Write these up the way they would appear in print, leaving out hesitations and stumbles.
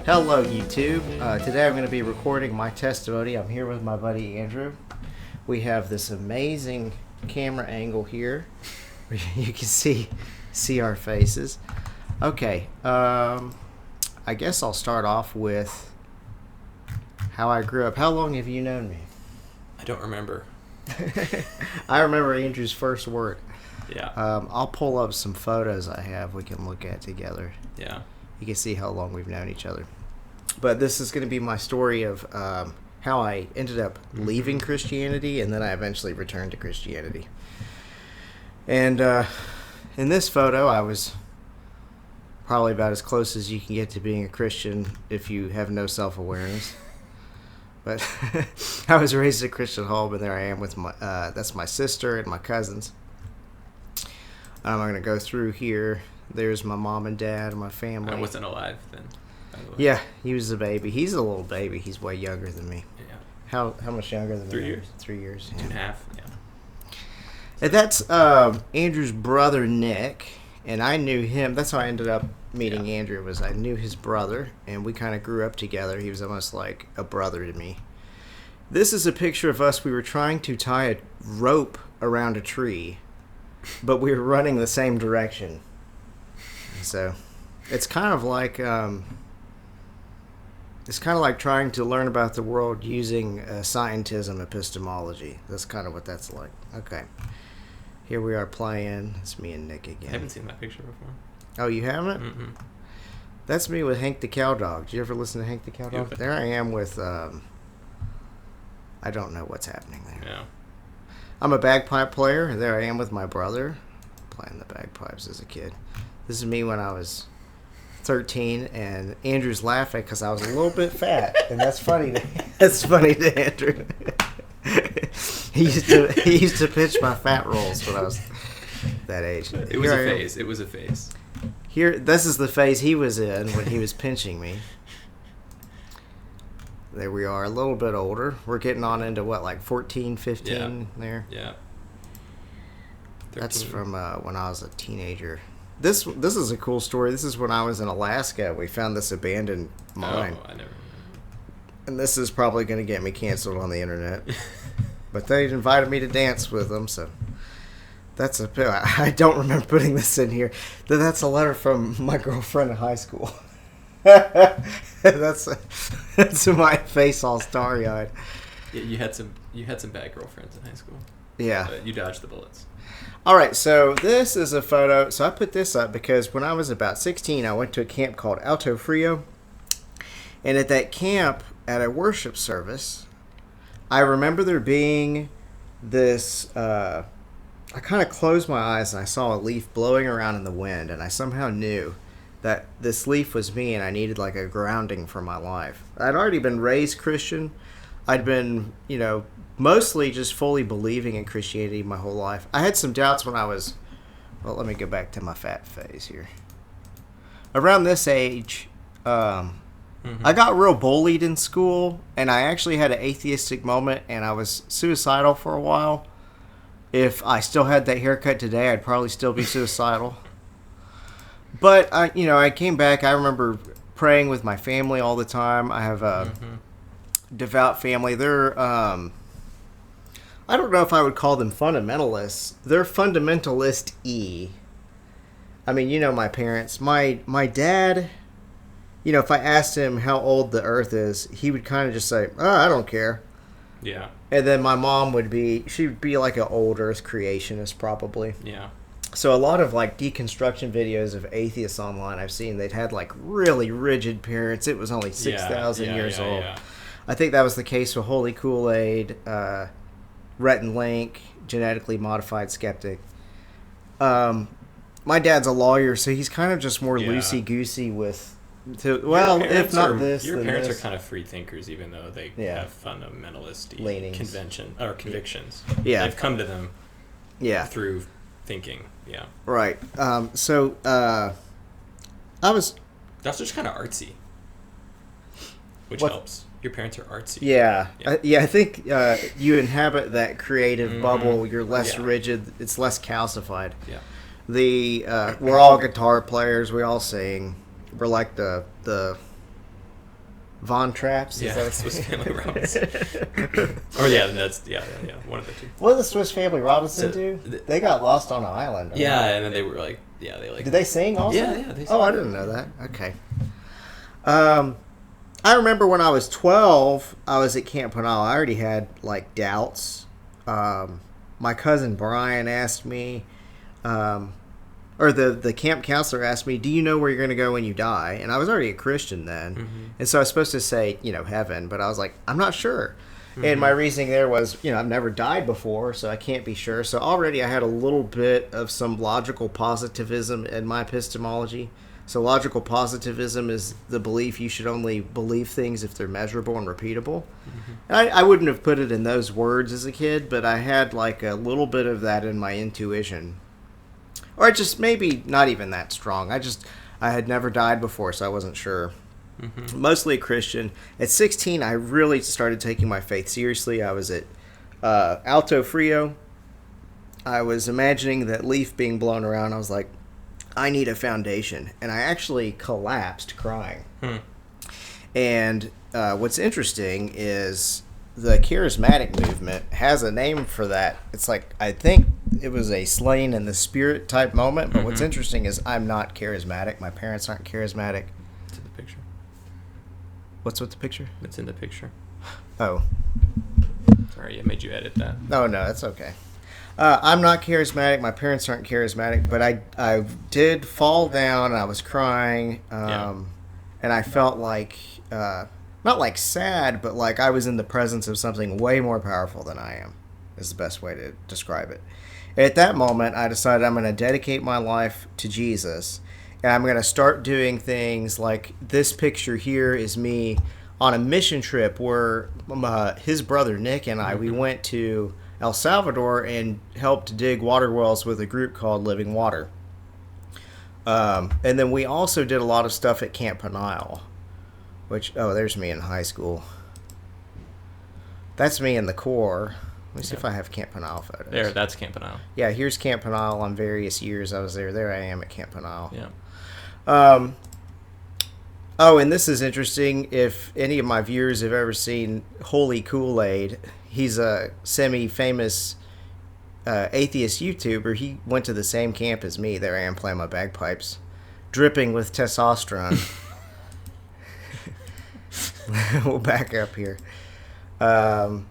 Hello YouTube. Today I'm going to be recording my testimony. I'm here with my buddy Andrew. We have this amazing camera angle here where you can see our faces. Okay, I guess I'll start off with how I grew up. How long have you known me? I don't remember. I remember Andrew's first word. Yeah. I'll pull up some photos I have we can look at together. Yeah. You can see how long we've known each other. But this is going to be my story of how I ended up leaving Christianity, and then I eventually returned to Christianity. And in this photo, I was probably about as close as you can get to being a Christian if you have no self-awareness. But I was raised in a Christian home, and there I am with that's my sister and my cousins. I'm going to go through here. There's my mom and dad and my family. I wasn't alive then, by the way. Yeah, he was a baby. He's a little baby. He's way younger than me. Yeah. How much younger than me? 3 years. 3 years. Yeah. 2.5, yeah. And that's Andrew's brother, Nick. And I knew him. That's how I ended up meeting Andrew, was I knew his brother. And we kind of grew up together. He was almost like a brother to me. This is a picture of us. We were trying to tie a rope around a tree, but we were running the same direction. So it's kind of like trying to learn about the world using scientism epistemology. That's kind of what that's like. Okay, here we are playing. It's me and Nick again. I haven't seen that picture before. Oh, you haven't? Mm-mm. That's me with Hank the Cow Dog. Did you ever listen to Hank the Cow Dog? Yeah. There I am with I don't know what's happening there. Yeah. I'm a bagpipe player. There I am with my brother playing the bagpipes as a kid. This is me when I was 13, and Andrew's laughing because I was a little bit fat, and that's funny. That's funny to Andrew. He used to pitch my fat rolls when I was that age. It was a phase. It was a phase. Here, this is the phase he was in when he was pinching me. There we are, a little bit older. We're getting on into what, like 14, 15 there? Yeah. 13. That's from when I was a teenager. This is a cool story. This is when I was in Alaska. We found this abandoned mine. Oh, I never remember. And this is probably going to get me canceled on the internet. But they invited me to dance with them, so that's I don't remember putting this in here. That's a letter from my girlfriend in high school. That's my face all starry-eyed. Yeah, you had some bad girlfriends in high school. Yeah. But you dodged the bullets. All right, so this is a photo. So I put this up because when I was about 16, I went to a camp called Alto Frio. And at that camp, at a worship service, I remember there being this, I kind of closed my eyes and I saw a leaf blowing around in the wind. And I somehow knew that this leaf was me and I needed like a grounding for my life. I'd already been raised Christian. I'd been, mostly just fully believing in Christianity my whole life. I had some doubts when I was, well, let me go back to my fat phase here. Around this age, I got real bullied in school, and I actually had an atheistic moment, and I was suicidal for a while. If I still had that haircut today, I'd probably still be suicidal. But, I came back. I remember praying with my family all the time. I have a devout family. They're, I don't know if I would call them fundamentalists. They're fundamentalist-y. I mean, my parents. My dad, if I asked him how old the earth is, he would kind of just say, oh, I don't care. Yeah. And then my mom she'd be like an old earth creationist probably. Yeah. So a lot of like deconstruction videos of atheists online I've seen, they'd had like really rigid parents. It was only 6,000 years old. Yeah. I think that was the case with Holy Kool-Aid, Rhett and Link, genetically modified skeptic. My dad's a lawyer, so he's kind of just more loosey-goosey with... if not this, your then parents this. are kind of free thinkers, even though they have fundamentalist convictions. Yeah. They've come to them through thinking. Yeah. Right. I was... That's just kind of artsy, which helps. Your parents are artsy. Yeah. I think you inhabit that creative bubble. You're less rigid. It's less calcified. Yeah. We're all guitar players. We all sing. We're like the Von Trapps? Yeah, Swiss Family Robinson. Or that's one of the two. What did the Swiss Family Robinson do? They got lost on an island. Right? Yeah, and then they were like, Did they sing also? Yeah, they sang. Oh, I didn't know that. Okay. I remember when I was 12, I was at Camp Penal. I already had like doubts. My cousin Brian asked me, or the camp counselor asked me, do you know where you're going to go when you die? And I was already a Christian then. Mm-hmm. And so I was supposed to say, heaven, but I was like, I'm not sure. Mm-hmm. And my reasoning there was, I've never died before, so I can't be sure. So already I had a little bit of some logical positivism in my epistemology. So logical positivism is the belief you should only believe things if they're measurable and repeatable. Mm-hmm. I wouldn't have put it in those words as a kid, but I had like a little bit of that in my intuition. Or just maybe not even that strong. I had never died before, so I wasn't sure. Mm-hmm. Mostly a Christian. At 16, I really started taking my faith seriously. I was at Alto Frio. I was imagining that leaf being blown around. I was like, I need a foundation. And I actually collapsed crying. And what's interesting is the charismatic movement has a name for that. It's like, I think it was a slain in the spirit type moment. But what's interesting is I'm not charismatic. My parents aren't charismatic. It's in the picture. What's with the picture? It's in the picture. Oh. Sorry, I made you edit that. No, that's okay. I'm not charismatic. My parents aren't charismatic. But I did fall down and I was crying. And I felt like, not like sad, but like I was in the presence of something way more powerful than I am, is the best way to describe it. At that moment, I decided I'm going to dedicate my life to Jesus. And I'm going to start doing things like this picture here is me on a mission trip where his brother Nick and I, we went to El Salvador and helped dig water wells with a group called Living Water. And then we also did a lot of stuff at Camp Penal, which, there's me in high school. That's me in the Corps. Let me see if I have Camp Penal photos. That's Camp Penal. Yeah, here's Camp Penal on various years I was there. There I am at Camp Penal. Yeah. And this is interesting. If any of my viewers have ever seen Holy Kool-Aid, he's a semi-famous atheist YouTuber. He went to the same camp as me. There I am playing my bagpipes, dripping with testosterone. We'll back up here. So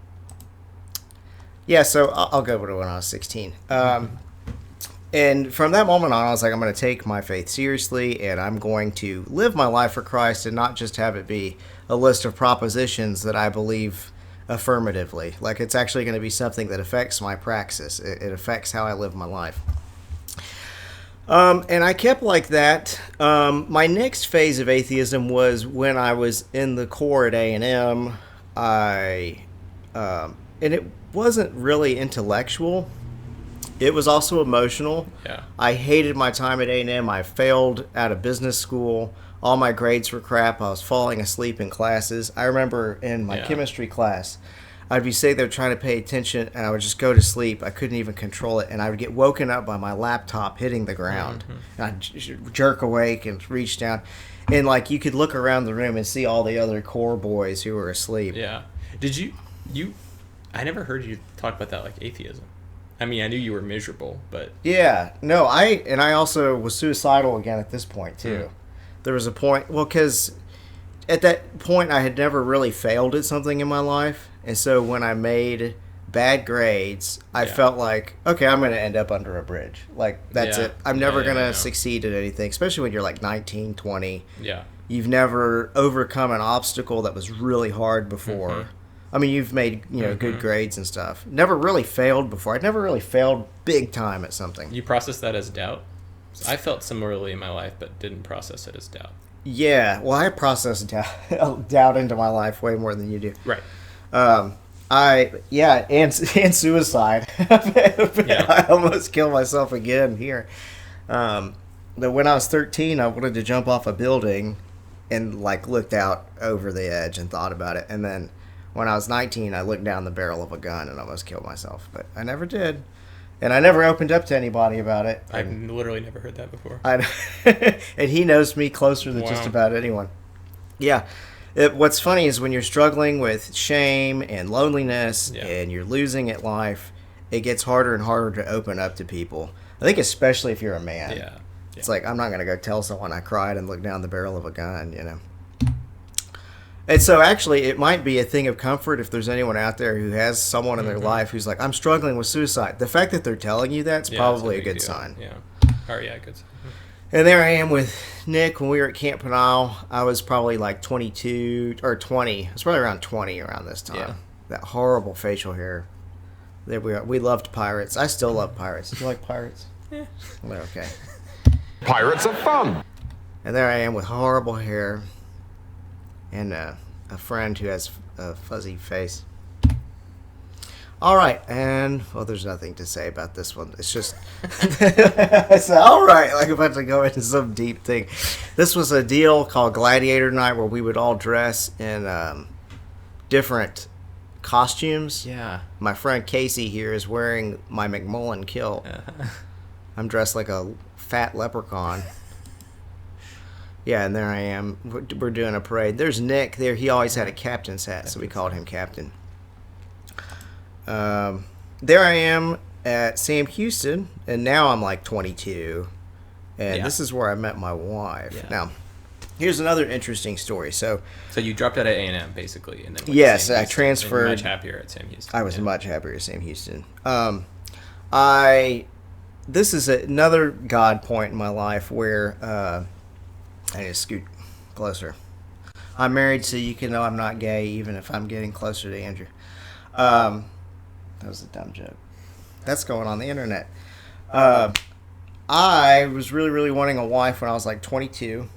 I'll go to when I was 16. And from that moment on, I was like, I'm going to take my faith seriously, and I'm going to live my life for Christ and not just have it be a list of propositions that I believe affirmatively. Like, it's actually going to be something that affects my praxis. It affects how I live my life. And I kept like that. My next phase of atheism was when I was in the Corps at A&M. And it wasn't really intellectual. It was also emotional. Yeah. I hated my time at A&M. I failed out of business school. All my grades were crap. I was falling asleep in classes. I remember in my chemistry class, I'd be sitting there trying to pay attention, and I would just go to sleep. I couldn't even control it, and I would get woken up by my laptop hitting the ground. Mm-hmm. And I'd jerk awake and reach down. And, like, you could look around the room and see all the other Corps boys who were asleep. Yeah. Did you I never heard you talk about that, like, atheism. I mean, I knew you were miserable, but... Yeah. No, I also was suicidal again at this point, too. There was a point... Well, because at that point, I had never really failed at something in my life. And so when I made bad grades, I felt like, okay, I'm going to end up under a bridge. Like, that's it. I'm never going to succeed at anything, especially when you're like 19, 20. Yeah. You've never overcome an obstacle that was really hard before. Mm-hmm. I mean, you've made, good grades and stuff. Never really failed before. I'd never really failed big time at something. You process that as doubt? I felt similarly in my life, but didn't process it as doubt. Yeah, well, I process doubt into my life way more than you do. Right. And suicide. I almost killed myself again here. But when I was 13, I wanted to jump off a building and, like, looked out over the edge and thought about it. And then when I was 19, I looked down the barrel of a gun and almost killed myself. But I never did. And I never opened up to anybody about it. I've literally never heard that before. And he knows me closer than just about anyone. Yeah. What's funny is when you're struggling with shame and loneliness and you're losing at life, it gets harder and harder to open up to people. I think especially if you're a man. Yeah. It's like, I'm not going to go tell someone I cried and looked down the barrel of a gun, you know. And so actually it might be a thing of comfort if there's anyone out there who has someone in their life who's like, I'm struggling with suicide. The fact that they're telling you that's probably a good sign. Yeah. Oh, yeah, good sign. And there I am with Nick when we were at Camp Penile. I was probably like 22 or 20. I was probably around 20 around this time. Yeah. That horrible facial hair. There we are. We loved pirates. I still love pirates. Do you like pirates? Yeah. Okay. Pirates are fun. And there I am with horrible hair and a friend who has a fuzzy face. All right, and well, there's nothing to say about this one. It's just, it's all right. Like about to go into some deep thing. This was a deal called Gladiator Night where we would all dress in different costumes. Yeah. My friend Casey here is wearing my McMullen kilt. I'm dressed like a fat leprechaun. Yeah, and there I am. We're doing a parade. There's Nick there. He always had a captain's hat, so we called him Captain. There I am at Sam Houston, and now I'm like 22, and this is where I met my wife. Yeah. Now, here's another interesting story. So you dropped out at A&M, basically, and then yes, I transferred. And much happier at Sam Houston. I was much happier at Sam Houston. This is another God point in my life where I need to scoot closer. I'm married, so you can know I'm not gay, even if I'm getting closer to Andrew. That was a dumb joke. That's going on the internet. I was really, really wanting a wife when I was like 22,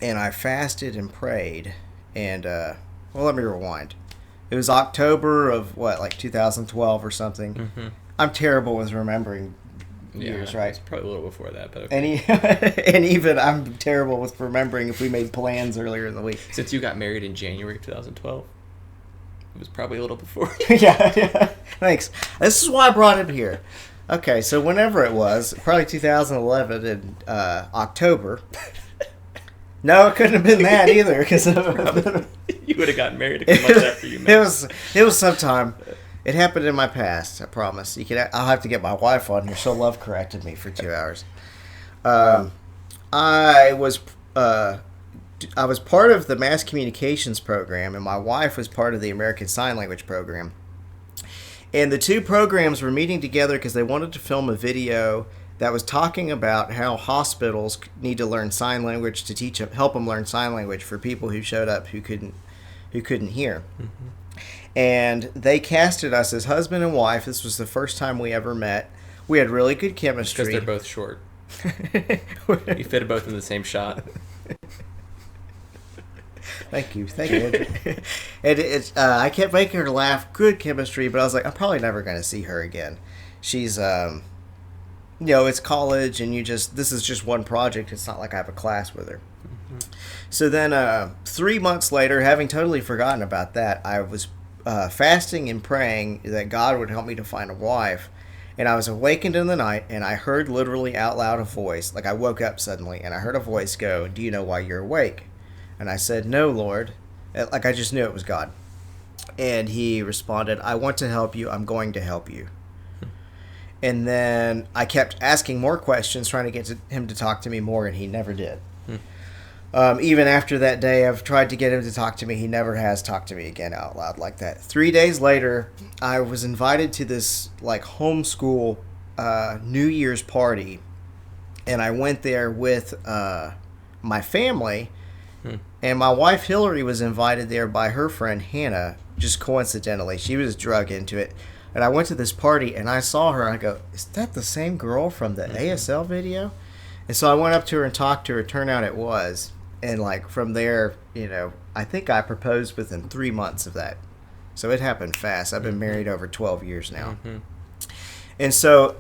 and I fasted and prayed. And, well, let me rewind. It was October of, like 2012 or something. Mm-hmm. I'm terrible with remembering years, right? It's probably a little before that, but okay. And even I'm terrible with remembering if we made plans earlier in the week. Since you got married in January 2012. It was probably a little before. yeah. Thanks. This is why I brought it here. Okay, so whenever it was, probably 2011 in October. No, it couldn't have been that either, because you would have gotten married a couple months after you met. It was sometime. It happened in my past. I promise. I'll have to get my wife on here. She'll love corrected me for 2 hours. I was part of the mass communications program, and my wife was part of the American Sign Language program. And the two programs were meeting together because they wanted to film a video that was talking about how hospitals need to learn sign language to help them learn sign language for people who showed up who couldn't hear. Mm-hmm. And they casted us as husband and wife. This was the first time we ever met. We had really good chemistry. Because they're both short. You fit both in the same shot. Thank you, Andrew. And I kept making her laugh. Good chemistry, but I was like, I'm probably never going to see her again. She's, it's college, and this is just one project. It's not like I have a class with her. Mm-hmm. So then, 3 months later, having totally forgotten about that, I was fasting and praying that God would help me to find a wife. And I was awakened in the night, and I heard literally out loud a voice. Like I woke up suddenly, and I heard a voice go, "Do you know why you're awake?" And I said, "No, Lord." Like I just knew it was God. And he responded, "I want to help you. I'm going to help you." And then I kept asking more questions, trying to get him to talk to me more, and he never did. Even after that day, I've tried to get him to talk to me. He never has talked to me again out loud like that. 3 days later, I was invited to this like homeschool New Year's party, and I went there with my family. And my wife Hillary was invited there by her friend Hannah, just coincidentally. She was drug into it. And I went to this party, and I saw her, and I go, "Is that the same girl from the ASL video?" And so I went up to her and talked to her. Turned out it was. And like from there, I think I proposed within 3 months of that. So it happened fast. I've been married over 12 years now. Mm-hmm. And so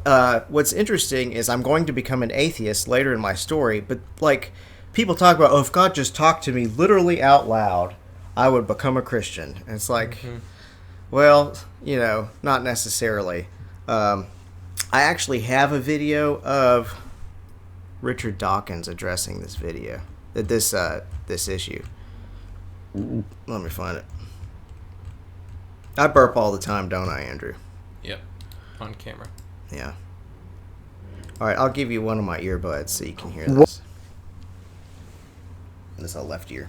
what's interesting is I'm going to become an atheist later in my story, but like... people talk about, if God just talked to me literally out loud, I would become a Christian. And it's like, well, not necessarily. I actually have a video of Richard Dawkins addressing this issue. Let me find it. I burp all the time, don't I, Andrew? Yep. On camera. Yeah. All right, I'll give you one of my earbuds so you can hear this. This is a left ear.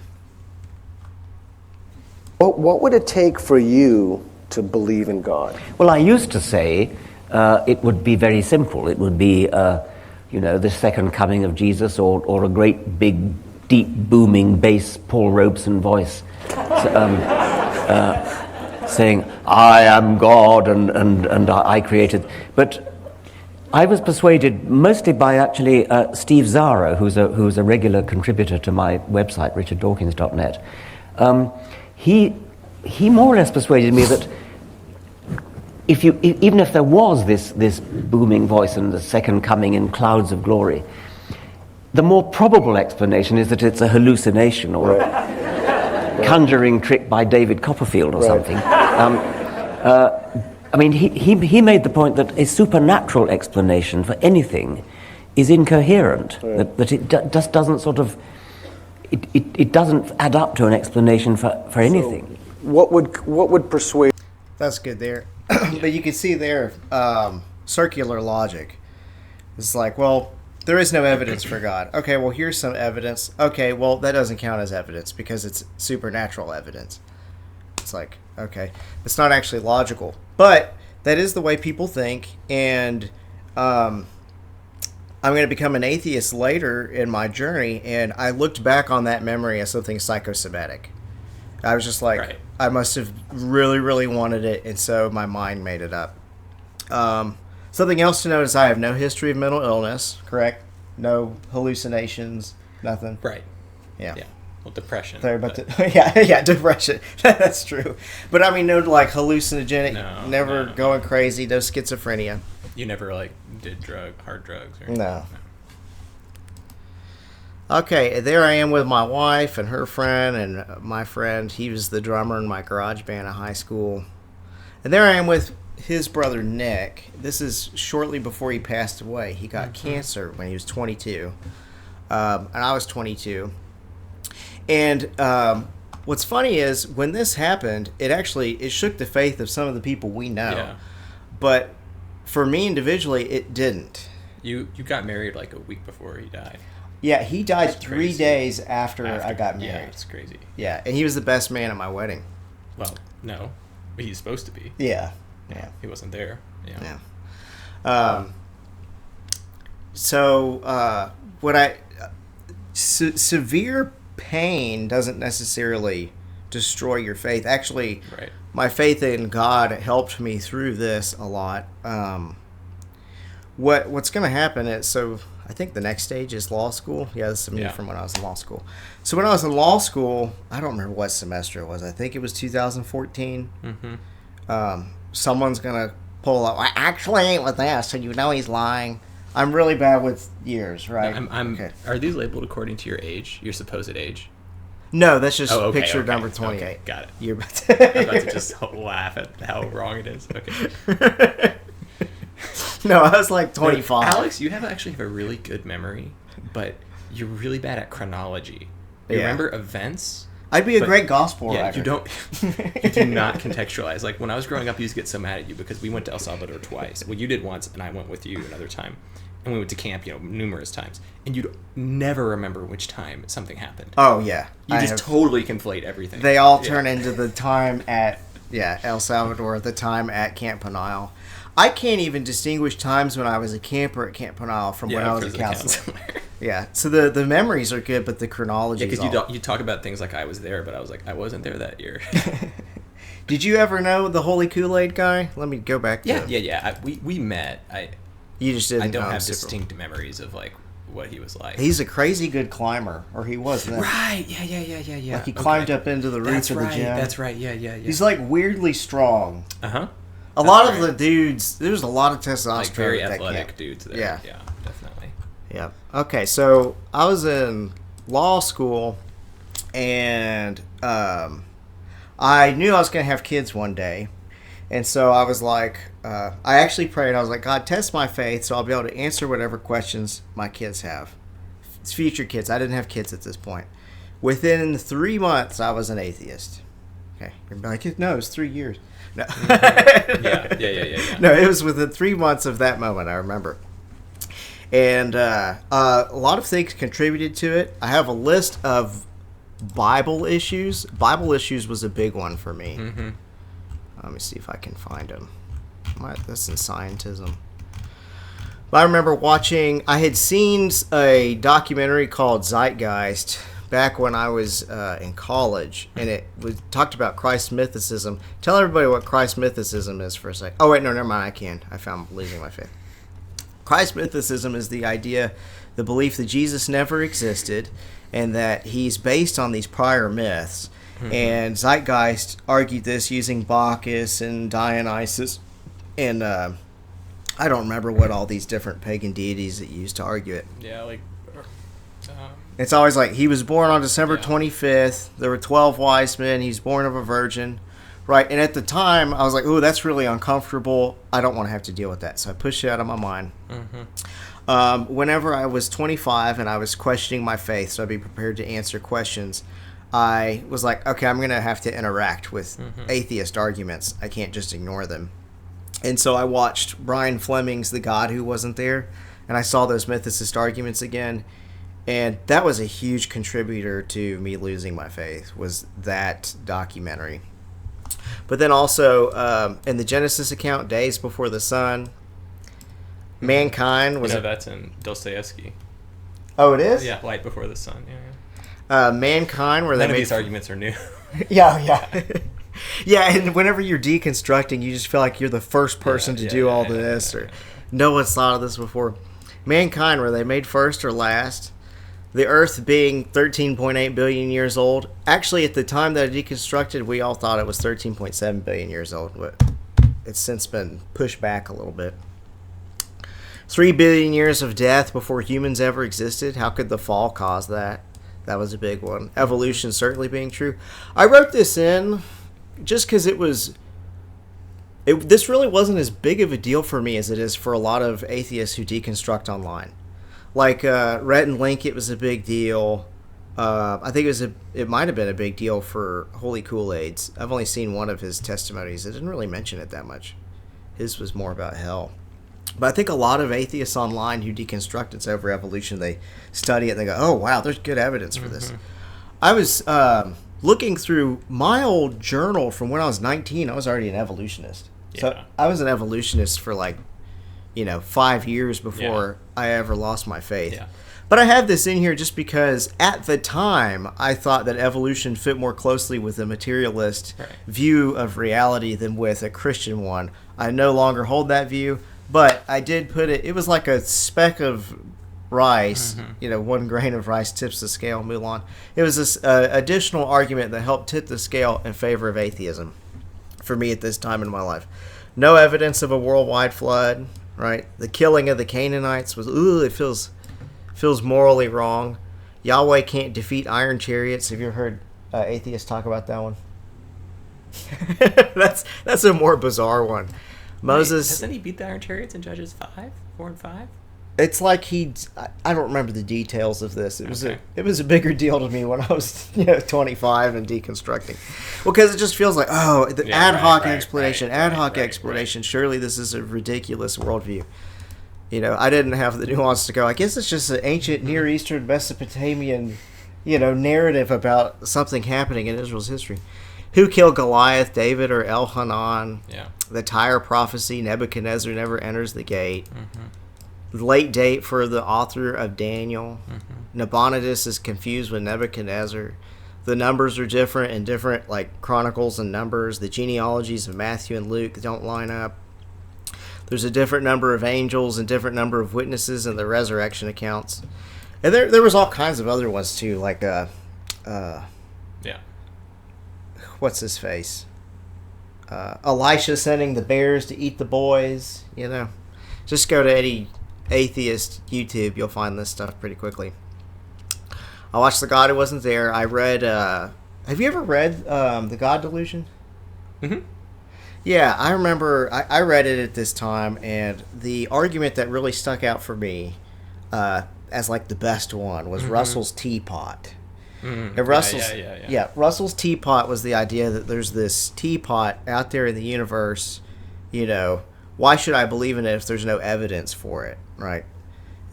What would it take for you to believe in God? Well, I used to say it would be very simple. It would be, the second coming of Jesus, or a great big, deep, booming bass Paul Robeson voice saying, "I am God and I created." But I was persuaded mostly by actually Steve Zara, who's a regular contributor to my website, richarddawkins.net. He more or less persuaded me that even if there was this booming voice and the second coming in clouds of glory, the more probable explanation is that it's a hallucination or a conjuring trick by David Copperfield or something. He made the point that a supernatural explanation for anything is incoherent, that it just doesn't sort of, it doesn't add up to an explanation for anything. So what would persuade? That's good there. But you can see there, circular logic. It's like, well, there is no evidence for God. Okay, well, here's some evidence. Okay, well, that doesn't count as evidence because it's supernatural evidence. It's like, okay, it's not actually logical. But that is the way people think, and I'm going to become an atheist later in my journey, and I looked back on that memory as something psychosomatic. I was just like, right. I must have really, really wanted it, and so my mind made it up. Something else to note is I have no history of mental illness, correct? No hallucinations, nothing. Right. Yeah. Well, depression. Sorry about yeah, depression. That's true. But I mean, no, like hallucinogenic, never going crazy, no schizophrenia. You never did hard drugs, or no. Okay, there I am with my wife and her friend and my friend. He was the drummer in my garage band at high school. And there I am with his brother Nick. This is shortly before he passed away. He got cancer when he was 22. And I was 22. And what's funny is when this happened, it shook the faith of some of the people we know. Yeah. But for me individually, it didn't. You got married a week before he died. Yeah, he died 3 days after I got married. Yeah, it's crazy. Yeah, and he was the best man at my wedding. Well, no, but he's supposed to be. Yeah. He wasn't there. Yeah. Severe pain doesn't necessarily destroy your faith. Actually, right. My faith in God helped me through this a lot. What's going to happen is, so I think the next stage is law school. Yeah, this is me from when I was in law school. So when I was in law school, I don't remember what semester it was. I think it was 2014. Mm-hmm. Someone's going to pull up, I actually ain't with that, so he's lying. I'm really bad with years, right? No, okay. Are these labeled according to your age, your supposed age? No, that's just picture number 28. Okay, got it. You're I'm about to just laugh at how wrong it is. Okay. No, I was 25. Alex, you actually have a really good memory, but you're really bad at chronology. You remember events. I'd be a great gospel writer. You do not contextualize. When I was growing up, I used to get so mad at you because we went to El Salvador twice. Well, you did once, and I went with you another time. And we went to camp, numerous times. And you'd never remember which time something happened. Oh, yeah. You just totally conflate everything. They all turn into the time at, El Salvador, the time at Camp Penile. I can't even distinguish times when I was a camper at Camp Penile from when I was a counselor. Yeah, so the memories are good, but the chronology is because you talk about things like I was there, but I was I wasn't there that year. Did you ever know the Holy Kool-Aid guy? Let me go back to Yeah. We met. You just didn't. I don't have distinct memories of what he was like. He's a crazy good climber, or he was then. Right? Yeah. He climbed up into the roof of the gym. That's right. Yeah. He's weirdly strong. A lot of the dudes, there's a lot of testosterone. Very athletic dudes there. Yeah, definitely. Yeah. Okay, so I was in law school, and I knew I was going to have kids one day. And so I was I actually prayed. I was like, God, test my faith so I'll be able to answer whatever questions my kids have. It's future kids. I didn't have kids at this point. Within 3 months, I was an atheist. Okay, you're like, no, it was 3 years. No, Yeah. no, it was within 3 months of that moment. I remember, and a lot of things contributed to it. I have a list of Bible issues. Bible issues was a big one for me. Mm-hmm. Let me see if I can find them. That's in scientism. But I remember watching. I had seen a documentary called Zeitgeist back when I was in college, and it talked about Christ mythicism. Tell everybody what Christ mythicism is for a second. Oh, wait, no, never mind. I found losing my faith. Christ mythicism is the idea, the belief that Jesus never existed, and that he's based on these prior myths. Mm-hmm. And Zeitgeist argued this using Bacchus and Dionysus, and I don't remember what all these different pagan deities that used to argue it. Yeah, like... It's always like, he was born on December 25th. There were 12 wise men. He's born of a virgin. Right? And at the time, I was like, ooh, that's really uncomfortable. I don't want to have to deal with that. So I pushed it out of my mind. Mm-hmm. Whenever I was 25 and I was questioning my faith, so I'd be prepared to answer questions, I was like, okay, I'm going to have to interact with atheist arguments. I can't just ignore them. And so I watched Brian Fleming's The God Who Wasn't There, and I saw those mythicist arguments again. And that was a huge contributor to me losing my faith, was that documentary. But then also, in the Genesis account, Days Before the Sun, mankind was... that's in Dostoevsky. Oh, it is? Yeah, Light Before the Sun. Yeah. Mankind, where None they of made... these arguments are new. Yeah. Yeah, and whenever you're deconstructing, you just feel like you're the first person to do all this, or no one's thought of this before. Mankind, where they made first or last... The Earth being 13.8 billion years old. Actually, at the time that it deconstructed, we all thought it was 13.7 billion years old, but it's since been pushed back a little bit. 3 billion years of death before humans ever existed. How could the fall cause that? That was a big one. Evolution certainly being true. I wrote this in just because this really wasn't as big of a deal for me as it is for a lot of atheists who deconstruct online. Like Rhett and Link, it was a big deal. I think it might have been a big deal for Holy Kool-Aid's. I've only seen one of his testimonies. It didn't really mention it that much. His was more about hell. But I think a lot of atheists online who deconstruct it's over evolution, they study it and they go, oh, wow, there's good evidence for this. I was looking through my old journal from when I was 19. I was already an evolutionist. Yeah. So I was an evolutionist for 5 years before I ever lost my faith. Yeah. But I have this in here just because at the time I thought that evolution fit more closely with a materialist view of reality than with a Christian one. I no longer hold that view, but I did put it was like a speck of rice, 1 grain of rice tips the scale, Mulan. It was this additional argument that helped tip the scale in favor of atheism for me at this time in my life. No evidence of a worldwide flood. Right, the killing of the Canaanites was it feels morally wrong. Yahweh can't defeat iron chariots. Have you ever heard atheists talk about that one? that's a more bizarre one. Moses doesn't he beat the iron chariots in Judges 4 and 5? It's like I don't remember the details of this. It was a bigger deal to me when I was 25 and deconstructing. Well, because it just feels like ad hoc explanation. Surely this is a ridiculous worldview. I didn't have the nuance to go, I guess it's just an ancient Near Eastern Mesopotamian narrative about something happening in Israel's history. Who killed Goliath, David or Elhanan? Yeah. The Tyre prophecy, Nebuchadnezzar never enters the gate. The late date for the author of Daniel. Nabonidus is confused with Nebuchadnezzar. The numbers are different in different Chronicles and Numbers. The genealogies of Matthew and Luke don't line up. There's a different number of angels and different number of witnesses in the resurrection accounts. And there was all kinds of other ones too, what's his face? Elisha sending the bears to eat the boys, Just go to any atheist YouTube, you'll find this stuff pretty quickly. I watched The God Who Wasn't There. I read, have you ever read The God Delusion? Yeah, I remember I read it at this time, and the argument that really stuck out for me as the best one was Russell's teapot. And Russell's, yeah. Russell's teapot was the idea that there's this teapot out there in the universe. Why should I believe in it if there's no evidence for it, right?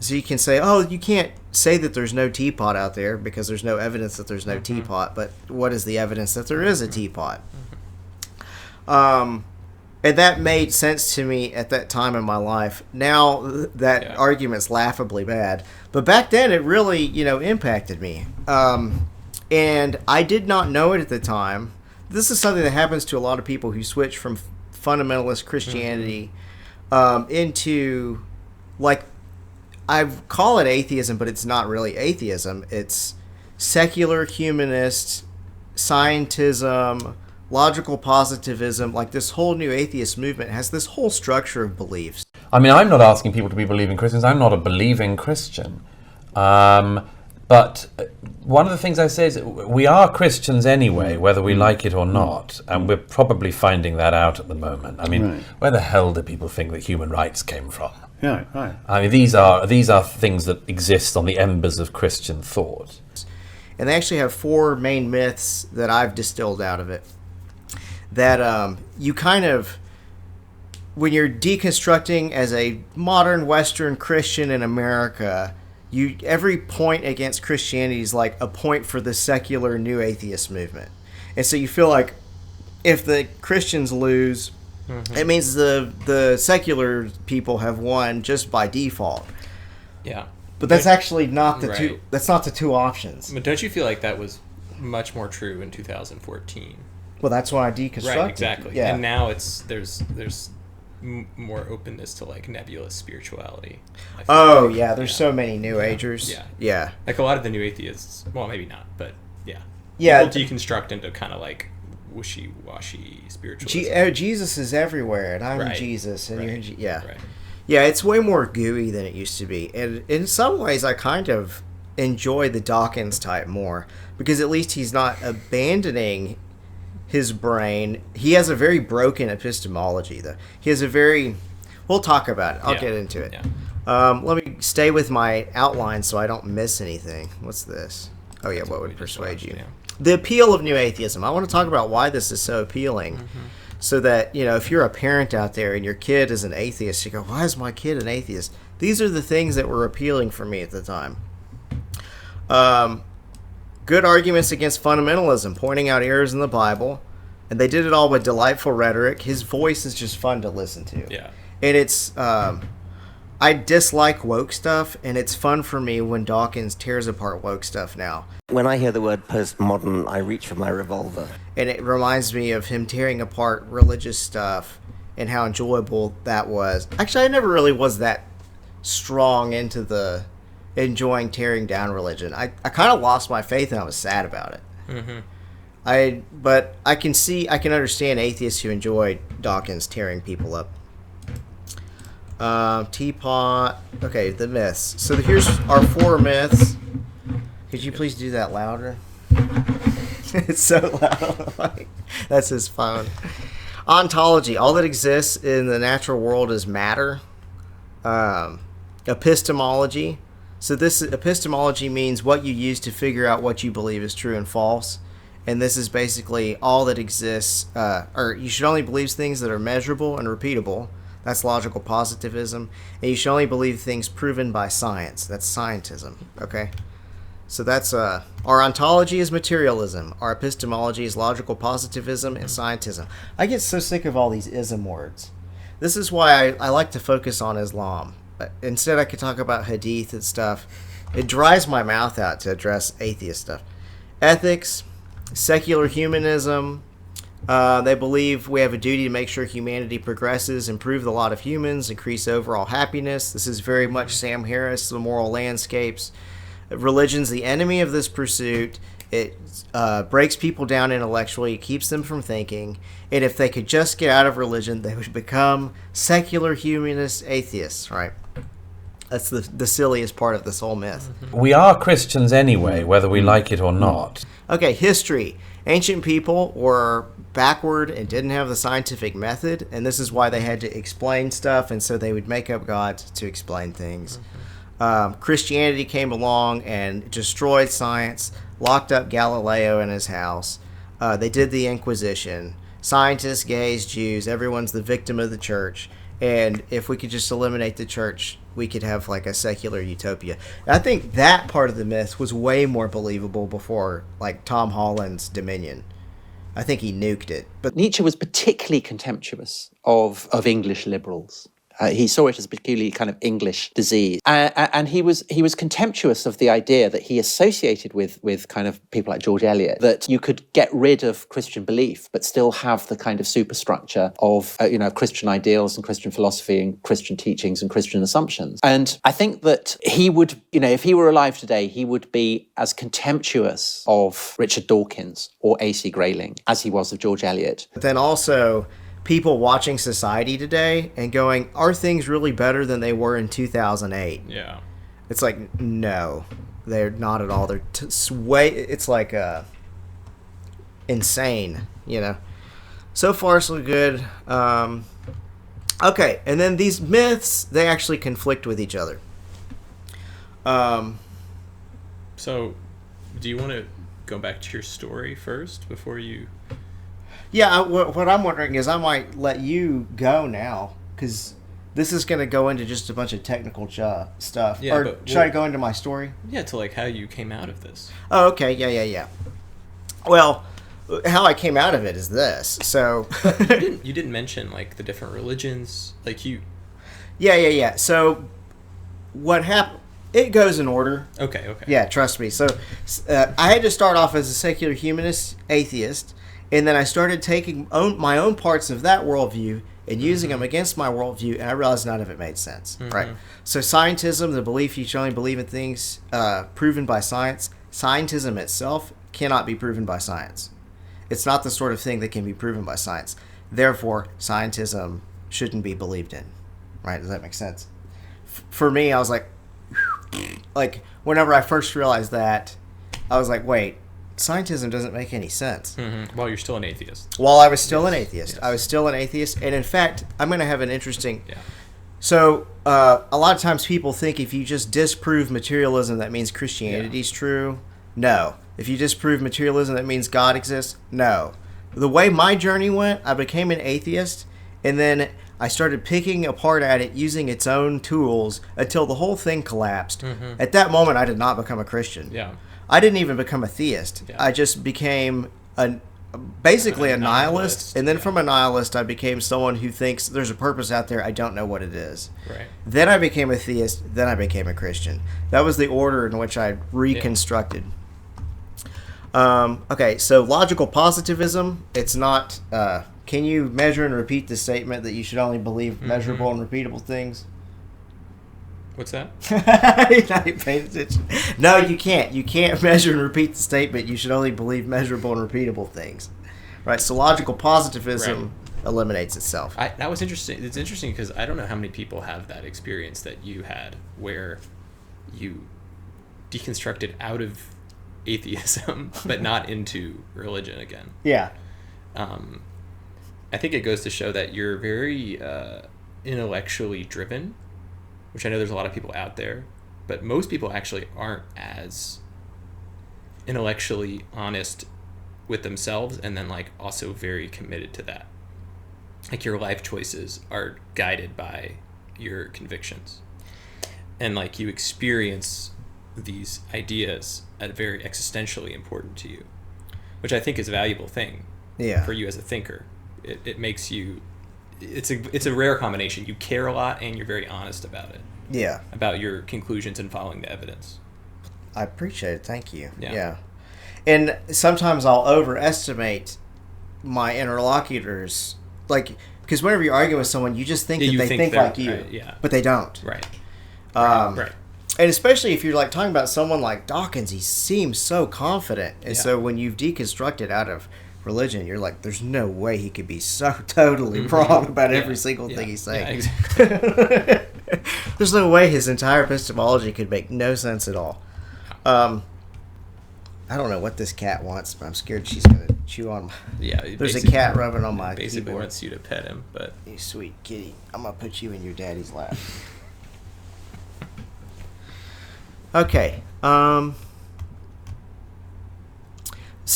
So you can say, oh, you can't say that there's no teapot out there because there's no evidence that there's no teapot. But what is the evidence that there is a teapot? And that made sense to me at that time in my life. Now that argument's laughably bad. But back then it really, impacted me. And I did not know it at the time. This is something that happens to a lot of people who switch from fundamentalist Christianity into, I call it atheism, but it's not really atheism. It's secular humanist, scientism, logical positivism. Like this whole new atheist movement has this whole structure of beliefs. I mean, I'm not asking people to be believing Christians. I'm not a believing Christian. But one of the things I say is we are Christians anyway, whether we like it or not. And we're probably finding that out at the moment. I mean, where the hell do people think that human rights came from? Yeah, right. I mean, these are things that exist on the embers of Christian thought. And they actually have 4 main myths that I've distilled out of it. That you kind of, when you're deconstructing as a modern Western Christian in America, every point against Christianity is like a point for the secular new atheist movement. And so you feel like if the Christians lose, it means the secular people have won just by default. Yeah. But that's actually not the two. That's not the two options. But don't you feel like that was much more true in 2014? Well, that's why I deconstructed. Right, exactly. Yeah. And now there's more openness to like nebulous spirituality. There's so many New Agers. Yeah. Like a lot of the New Atheists. Well, maybe not, but yeah. Yeah. People deconstruct into kind of like wishy-washy spiritualism. Jesus is everywhere, and I'm Jesus, and you're Right. Yeah, it's way more gooey than it used to be, and in some ways, I kind of enjoy the Dawkins type more because at least he's not abandoning his brain. He has a very broken epistemology, though. He has a very... We'll talk about it. I'll get into it. Yeah. Let me stay with my outline so I don't miss anything. What's this? Oh, yeah, what would persuade you? Yeah. The Appeal of New Atheism. I want to talk about why this is so appealing. So that, if you're a parent out there and your kid is an atheist, you go, why is my kid an atheist? These are the things that were appealing for me at the time. Good arguments against fundamentalism, pointing out errors in the Bible. And they did it all with delightful rhetoric. His voice is just fun to listen to. Yeah. And it's... I dislike woke stuff, and it's fun for me when Dawkins tears apart woke stuff now. When I hear the word postmodern, I reach for my revolver. And it reminds me of him tearing apart religious stuff and how enjoyable that was. Actually, I never really was that strong into the enjoying tearing down religion. I kind of lost my faith and I was sad about it. But I can understand atheists who enjoy Dawkins tearing people up. Teapot. Okay, the myths. So here's our 4 myths. Could you please do that louder? It's so loud. That's his phone. Ontology. All that exists in the natural world is matter. Epistemology. So this epistemology means what you use to figure out what you believe is true and false. And this is basically all that exists. Or you should only believe things that are measurable and repeatable. That's logical positivism. And you should only believe things proven by science. That's scientism. Okay? So that's our ontology is materialism. Our epistemology is logical positivism and scientism. I get so sick of all these ism words. This is why I like to focus on Islam. Instead, I could talk about hadith and stuff. It dries my mouth out to address atheist stuff. Ethics, secular humanism. They believe we have a duty to make sure humanity progresses, improve the lot of humans, increase overall happiness. This is very much Sam Harris, The Moral Landscapes. Religion's the enemy of this pursuit. It breaks people down intellectually, keeps them from thinking, and if they could just get out of religion, they would become secular humanist atheists, right? That's the silliest part of this whole myth. We are Christians anyway, whether we like it or not. Okay, history. Ancient people were backward and didn't have the scientific method, and this is why they had to explain stuff, and so they would make up gods to explain things. Christianity came along and destroyed science. locked up Galileo in his house. They did the Inquisition. Scientists, gays, Jews, everyone's the victim of the church. And if we could just eliminate the church, we could have like a secular utopia. I think that part of the myth was way more believable before like Tom Holland's Dominion. I think he nuked it. But Nietzsche was particularly contemptuous of English liberals. He saw it as a peculiarly kind of English disease. And he was contemptuous of the idea that he associated with kind of people like George Eliot, that you could get rid of Christian belief, but still have the kind of superstructure of, Christian ideals and Christian philosophy and Christian teachings and Christian assumptions. And I think that he would, if he were alive today, he would be as contemptuous of Richard Dawkins or A.C. Grayling as he was of George Eliot. But then also people watching society today and going, are things really better than they were in 2008? Yeah. It's like, no, they're not at all. They're it's like insane, So far, so good. Okay, and then these myths, they actually conflict with each other. So, do you want to go back to your story first before you... Yeah, what I'm wondering is I might let you go now, because this is going to go into just a bunch of technical stuff. Yeah, or should I go into my story? Yeah, to like how you came out of this. Oh, okay, yeah. Well, how I came out of it is this. So you didn't mention like the different religions, like you... Yeah. So what happened... It goes in order. Okay. Yeah, trust me. So I had to start off as a secular humanist, atheist, and then I started taking my own parts of that worldview and using them against my worldview, and I realized none of it made sense. Right? So scientism, the belief you should only believe in things proven by science, scientism itself cannot be proven by science. It's not the sort of thing that can be proven by science. Therefore, scientism shouldn't be believed in. Right? Does that make sense? For me, I was like, whenever I first realized that, I was like, wait, scientism doesn't make any sense. While you're still an atheist. While I was still an atheist. Yes. I was still an atheist. And in fact, I'm going to have an interesting... Yeah. So, a lot of times people think if you just disprove materialism, that means Christianity's true. No. If you disprove materialism, that means God exists. No. The way my journey went, I became an atheist, and then I started picking apart at it using its own tools until the whole thing collapsed. At that moment, I did not become a Christian. Yeah. I didn't even become a theist. Yeah. I just became basically a nihilist, and then from a nihilist, I became someone who thinks there's a purpose out there. I don't know what it is. Right. Then I became a theist. Then I became a Christian. That was the order in which I reconstructed. Okay, so logical positivism. It's not. Can you measure and repeat the statement that you should only believe measurable and repeatable things? What's that? You're not even paying attention. No, you can't. You can't measure and repeat the statement. You should only believe measurable and repeatable things. Right? So logical positivism eliminates itself. That was interesting. It's interesting because I don't know how many people have that experience that you had where you deconstructed out of atheism but not into religion again. Yeah. I think it goes to show that you're very intellectually driven, which I know there's a lot of people out there, but most people actually aren't as intellectually honest with themselves and then like also very committed to that. Like your life choices are guided by your convictions. And like you experience these ideas as very existentially important to you, which I think is a valuable thing for you as a thinker. It makes you... It's a rare combination. You care a lot and you're very honest about it. Yeah. About your conclusions and following the evidence. I appreciate it. Thank you. Yeah. And sometimes I'll overestimate my interlocutors. Like, because whenever you're arguing with someone, you just think that they think like you. But they don't. Right. Right. And especially if you're like talking about someone like Dawkins, he seems so confident. And so when you've deconstructed out of religion, you're like, there's no way he could be so totally wrong about every single thing he's saying. Yeah, exactly. There's no way his entire epistemology could make no sense at all. I don't know what this cat wants, but I'm scared she's going to chew on my... Yeah. There's a cat rubbing on my basically keyboard. Wants you to pet him, but... You sweet kitty. I'm going to put you in your daddy's lap. Okay.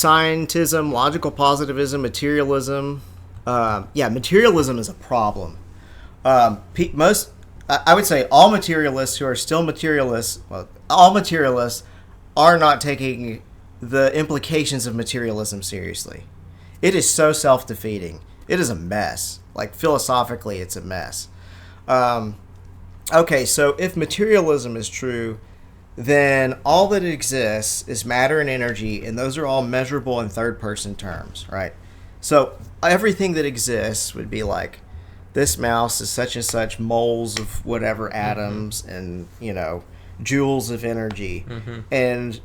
scientism, logical positivism, materialism. Materialism is a problem. I would say all materialists who are still materialists, all materialists are not taking the implications of materialism seriously. It is so self-defeating. It is a mess. Like, philosophically, it's a mess. Okay, so if materialism is true, then all that exists is matter and energy, and those are all measurable in third-person terms, right? So everything that exists would be like, this mouse is such and such moles of whatever atoms and, joules of energy. And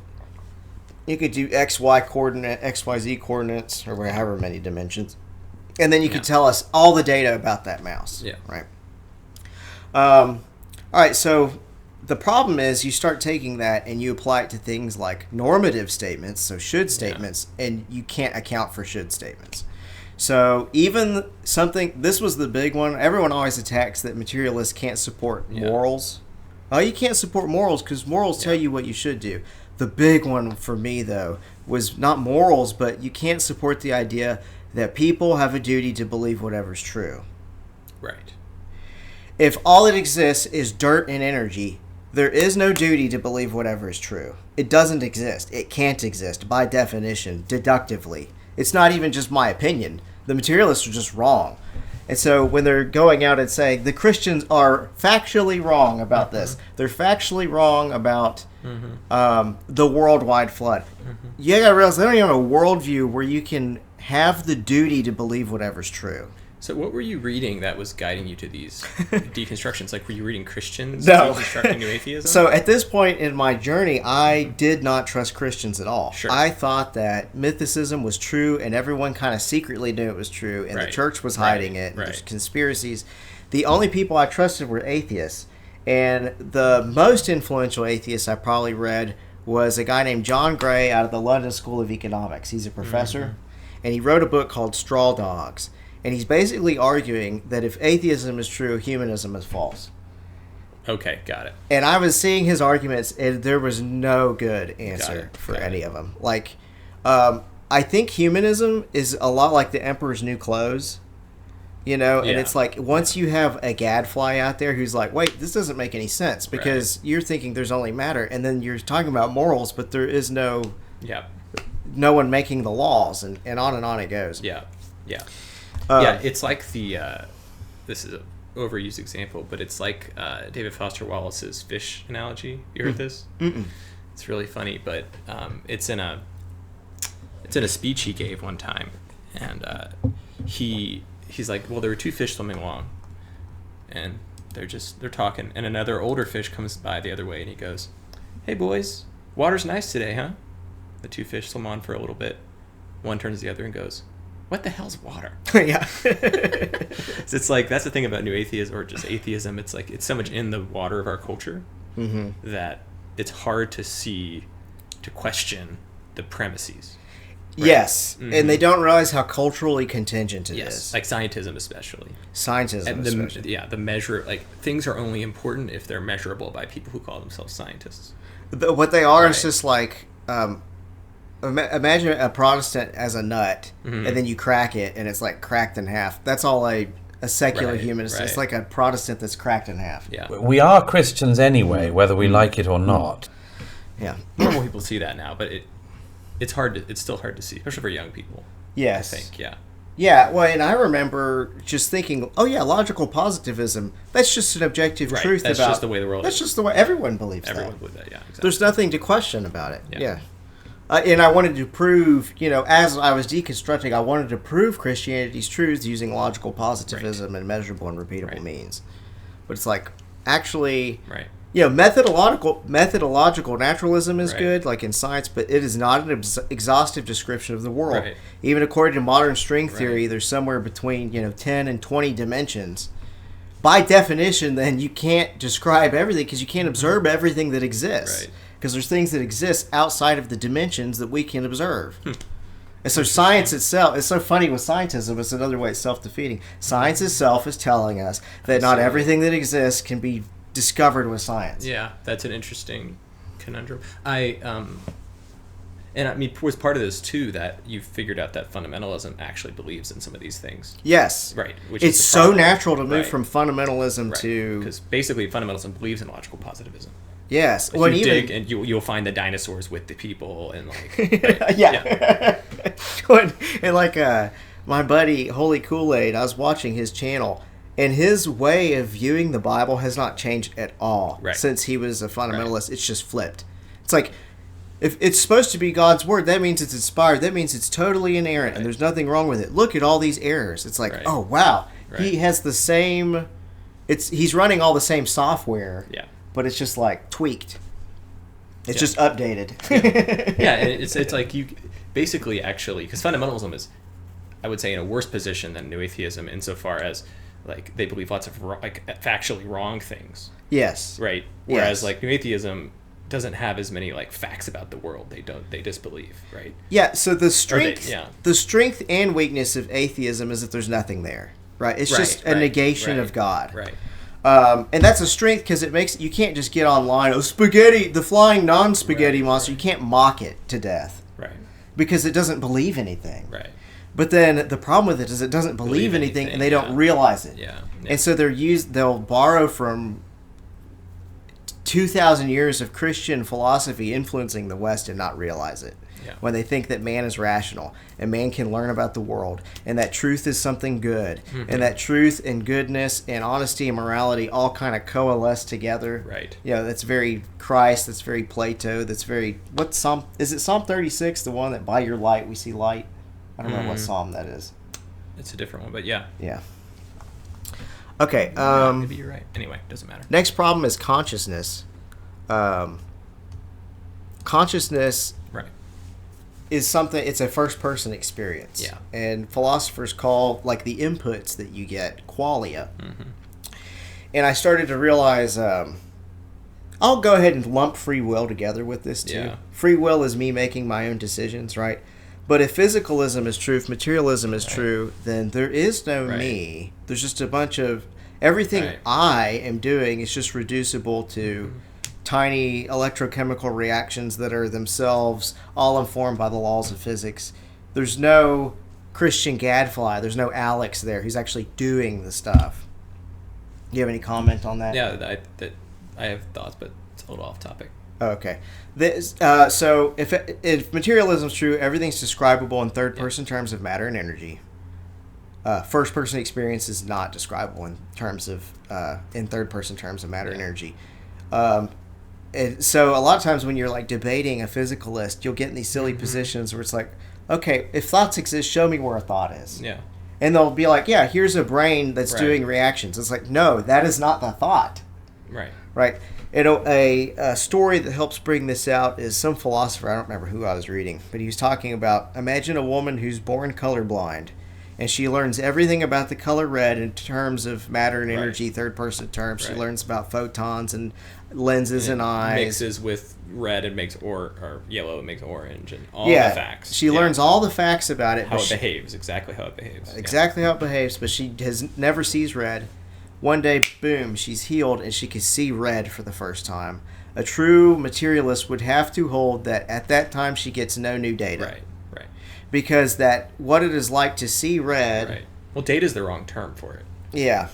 you could do XY coordinate, XYZ coordinates, or however many dimensions. And then you could tell us all the data about that mouse. Yeah. Right. All right, so the problem is you start taking that and you apply it to things like normative statements, so should statements, and you can't account for should statements. So even this was the big one. Everyone always attacks that materialists can't support morals. Oh, you can't support morals because morals tell you what you should do. The big one for me, though, was not morals, but you can't support the idea that people have a duty to believe whatever's true. Right. If all that exists is dirt and energy, there is no duty to believe whatever is true. It doesn't exist. It can't exist by definition, deductively. It's not even just my opinion. The materialists are just wrong. And so when they're going out and saying the Christians are factually wrong about this, they're factually wrong about the worldwide flood. You gotta realize they don't even have a worldview where you can have the duty to believe whatever's true. So what were you reading that was guiding you to these deconstructions? Like, were you reading Christians No. deconstructing New Atheism? So at this point in my journey, I did not trust Christians at all. Sure. I thought that mythicism was true and everyone kind of secretly knew it was true and the church was hiding it. And there's conspiracies. The only people I trusted were atheists. And the most influential atheist I probably read was a guy named John Gray out of the London School of Economics. He's a professor. And he wrote a book called Straw Dogs. And he's basically arguing that if atheism is true, humanism is false. Okay, got it. And I was seeing his arguments, and there was no good answer for any of them. Like, I think humanism is a lot like the Emperor's New Clothes, and it's like once you have a gadfly out there who's like, wait, this doesn't make any sense because you're thinking there's only matter, and then you're talking about morals, but there is no one making the laws, and on it goes. Yeah. It's like this is an overused example, but it's like David Foster Wallace's fish analogy. You heard this? Mm-mm. It's really funny, but it's in a speech he gave one time, and he's like, well, there were two fish swimming along, and they're talking, and another older fish comes by the other way, and he goes, "Hey boys, water's nice today, huh?" The two fish swim on for a little bit. One turns to the other and goes, "What the hell's water?" Yeah. So it's like, that's the thing about New Atheism, or just atheism. It's like, it's so much in the water of our culture that it's hard to question the premises. Right? Yes. And they don't realize how culturally contingent it is. Like scientism especially. The measure, like, things are only important if they're measurable by people who call themselves scientists. What they are is just like... imagine a Protestant as a nut, and then you crack it, and it's like cracked in half. That's all a secular humanist. It's like a Protestant that's cracked in half. Yeah. We are Christians anyway, whether we like it or not. Yeah. Normal people see that now, but it's still hard to see, especially for young people. Yes. I think, yeah. Yeah, well, and I remember just thinking, oh yeah, logical positivism, that's just an objective truth that's about... That's just the way the world is. That's just the way everyone believes Everyone believes that, yeah, exactly. There's nothing to question about it. Yeah. And I wanted to prove, as I was deconstructing, I wanted to prove Christianity's truths using logical positivism and measurable and repeatable means. But it's like, actually, methodological naturalism is good, like in science, but it is not an exhaustive description of the world. Right. Even according to modern string theory, there's somewhere between 10 and 20 dimensions. By definition, then, you can't describe everything because you can't observe everything that exists. Right. Because there's things that exist outside of the dimensions that we can observe. And so science itself, it's so funny with scientism, it's another way it's self-defeating. Science itself is telling us that not everything that exists can be discovered with science. Yeah, that's an interesting conundrum. And I mean, was part of this too that you figured out that fundamentalism actually believes in some of these things. Yes. Right. Which it's is the so problem. natural to move Right. from fundamentalism Right. to... Because basically fundamentalism believes in logical positivism. Yes. Like Well, you even... dig and you'll find the dinosaurs with the people and like... Right? yeah. And like my buddy, Holy Kool-Aid, I was watching his channel, and his way of viewing the Bible has not changed at all Right. since he was a fundamentalist. Right. It's just flipped. It's like, if it's supposed to be God's word, that means it's inspired. That means it's totally inerrant, right. And there's nothing wrong with it. Look at all these errors. It's like, right. Oh, wow. Right. He has the same... He's running all the same software, yeah. But it's just like tweaked. It's just updated. Yeah, and it's like you basically actually, because fundamentalism is, I would say, in a worse position than New Atheism insofar as like they believe lots of factually wrong things. Yes. Right. Whereas like New Atheism doesn't have as many like facts about the world. They disbelieve. Right. Yeah. So the strength and weakness of atheism is that there's nothing there. Right. It's just a negation of God. Right. And that's a strength because it makes you can't just get online. Oh, spaghetti, the flying non-spaghetti monster. You can't mock it to death. Right. Because it doesn't believe anything. Right. But then the problem with it is it doesn't believe anything and they don't realize it. Yeah. And so they'll borrow from 2,000 years of Christian philosophy influencing the West and not realize it. Yeah. When they think that man is rational and man can learn about the world and that truth is something good and that truth and goodness and honesty and morality all kind of coalesce together. Right. You know, that's very Christ, that's very Plato, that's very... Is it Psalm 36, the one that by your light we see light? I don't know what psalm that is. It's a different one, but yeah. Yeah. Okay. Maybe you're right. Anyway, doesn't matter. Next problem is consciousness. Consciousness... Right. Is something, it's a first-person experience. Yeah. And philosophers call, like, the inputs that you get qualia. And I started to realize, I'll go ahead and lump free will together with this, too. Yeah. Free will is me making my own decisions, right? But if physicalism is true, if materialism is true, then there is no me. There's just a bunch of... Everything I am doing is just reducible to... tiny electrochemical reactions that are themselves all informed by the laws of physics. There's no Christian gadfly. There's no Alex there who's actually doing the stuff. Do you have any comment on that? Yeah, I have thoughts, but it's a little off topic. Okay. So if materialism is true, everything's describable in third-person terms of matter and energy. First-person experience is not describable in terms of in third-person terms of matter and energy. And so a lot of times when you're like debating a physicalist, you'll get in these silly positions where it's like, okay, if thoughts exist, show me where a thought is. Yeah. And they'll be like, yeah, here's a brain that's doing reactions. It's like, no, that is not the thought. Right. Right. A story that helps bring this out is some philosopher, I don't remember who I was reading, but he was talking about, imagine a woman who's born colorblind, and she learns everything about the color red in terms of matter and energy, third-person terms. She learns about photons and lenses and eyes. Mixes with red and makes or yellow and makes orange and all the facts. She learns all the facts about it. How it behaves, exactly how it behaves. Exactly how it behaves, but she never sees red. One day, boom, she's healed and she can see red for the first time. A true materialist would have to hold that at that time she gets no new data. Right. Because what it is like to see red... Right. Well, data is the wrong term for it. Yeah.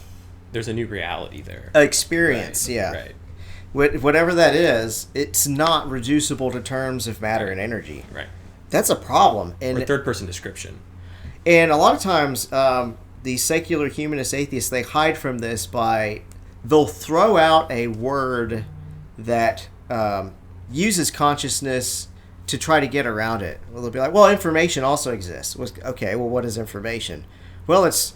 There's a new reality there. Experience, yeah. Right. Whatever that is, it's not reducible to terms of matter and energy. Right. That's a problem. Or third-person description. And a lot of times, the secular humanist atheists, they hide from this by... They'll throw out a word that uses consciousness... to try to get around it. Well, they'll be like, well, information also exists. Okay, well, what is information? Well, it's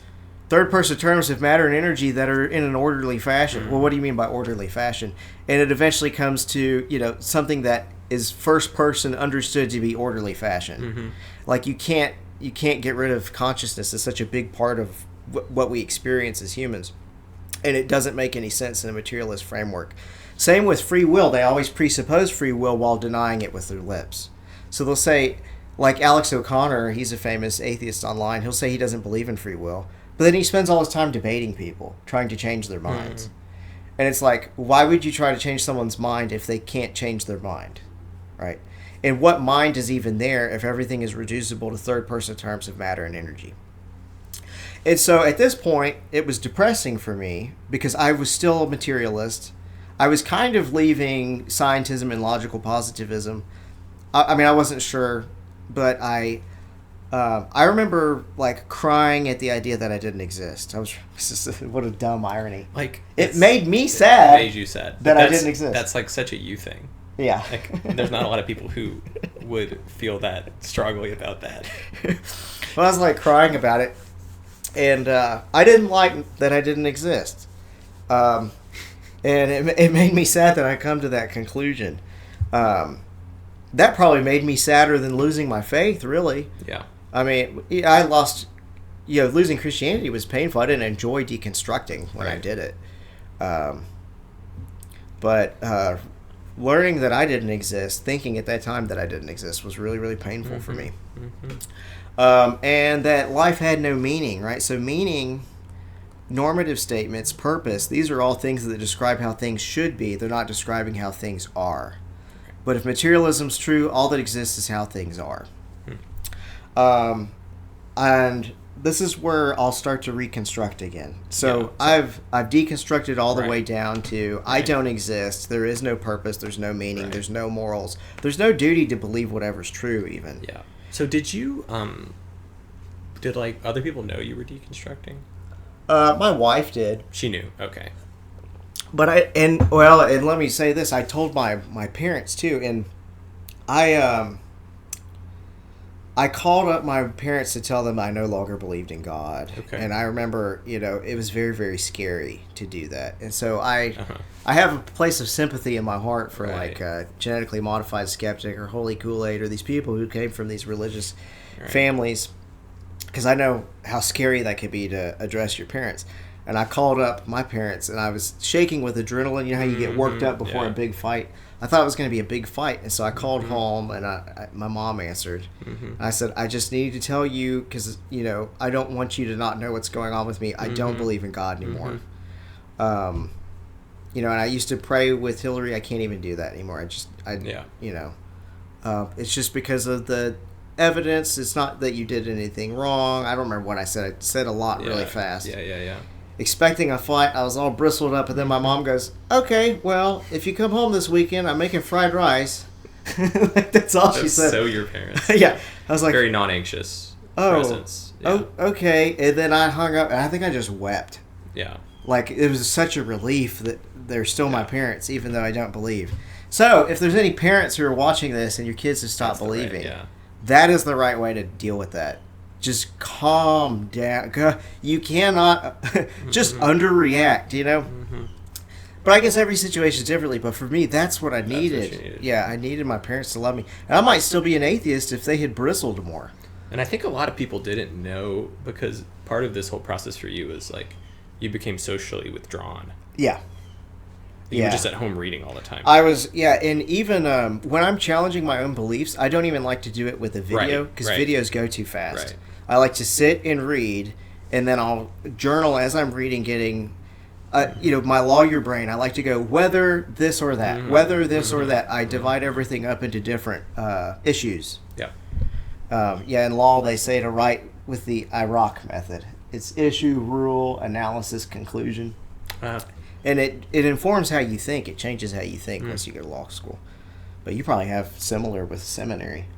third-person terms of matter and energy that are in an orderly fashion. Well, what do you mean by orderly fashion? And it eventually comes to, something that is first-person understood to be orderly fashion. Like, you can't get rid of consciousness. It's such a big part of what we experience as humans. And it doesn't make any sense in a materialist framework. Same with free will. They always presuppose free will while denying it with their lips. So they'll say, like Alex O'Connor, he's a famous atheist online, he'll say he doesn't believe in free will. But then he spends all his time debating people, trying to change their minds. And it's like, why would you try to change someone's mind if they can't change their mind? Right? And what mind is even there if everything is reducible to third-person terms of matter and energy? And so at this point, it was depressing for me because I was still a materialist. I was kind of leaving scientism and logical positivism. I mean, I wasn't sure, but I remember like crying at the idea that I didn't exist. What a dumb irony. Like it made me sad. It made you sad that I didn't exist. That's like such a you thing. Yeah. Like, there's not a lot of people who would feel that strongly about that. Well, I was like crying about it, and I didn't like that I didn't exist, and it made me sad that I come to that conclusion. That probably made me sadder than losing my faith, really. Yeah. I mean, I lost, losing Christianity was painful. I didn't enjoy deconstructing when I did it. But learning that I didn't exist, thinking at that time that I didn't exist, was really, really painful for me. And that life had no meaning, right? So meaning, normative statements, purpose, these are all things that describe how things should be. They're not describing how things are. But if materialism's true, all that exists is how things are. And this is where I'll start to reconstruct again. So I've deconstructed all the way down to I don't exist. There is no purpose. There's no meaning. There's no morals. There's no duty to believe whatever's true, even. Yeah. So did you did like other people know you were deconstructing? My wife did. She knew. Okay. But and let me say this. I told my parents too, and I called up my parents to tell them I no longer believed in God. Okay. And I remember, it was very, very scary to do that. And so I have a place of sympathy in my heart for like genetically modified skeptic or holy Kool-Aid or these people who came from these religious families, because I know how scary that could be to address your parents. And I called up my parents, and I was shaking with adrenaline. You know how you get worked up before a big fight? I thought it was going to be a big fight, and so I called home, and my mom answered. I said, I just need to tell you, because, I don't want you to not know what's going on with me. I don't believe in God anymore. And I used to pray with Hillary. I can't even do that anymore. It's just because of the evidence. It's not that you did anything wrong. I don't remember what I said. I said a lot really fast. Yeah. Expecting a fight. I was all bristled up, and then my mom goes, okay, well, if you come home this weekend, I'm making fried rice. That's all she said. So your parents. Yeah. I was like... Very non-anxious presence. Yeah. Oh, okay. And then I hung up, and I think I just wept. Yeah. Like, it was such a relief that they're still my parents, even though I don't believe. So, if there's any parents who are watching this and your kids have stopped believing, that is the right way to deal with that. Just calm down. You cannot just underreact, But I guess every situation is differently. But for me, that's what I needed. What you needed. Yeah, I needed my parents to love me. And I might still be an atheist if they had bristled more. And I think a lot of people didn't know, because part of this whole process for you is like you became socially withdrawn. Yeah. You were just at home reading all the time. I was, and even when I'm challenging my own beliefs, I don't even like to do it with a video, because videos go too fast. Right. I like to sit and read, and then I'll journal as I'm reading, getting, my lawyer brain. I like to go, whether this or that, whether this or that. I divide everything up into different issues. Yeah. In law, they say to write with the IROC method. It's issue, rule, analysis, conclusion. And it informs how you think. It changes how you think once you go to law school. But you probably have similar with seminary.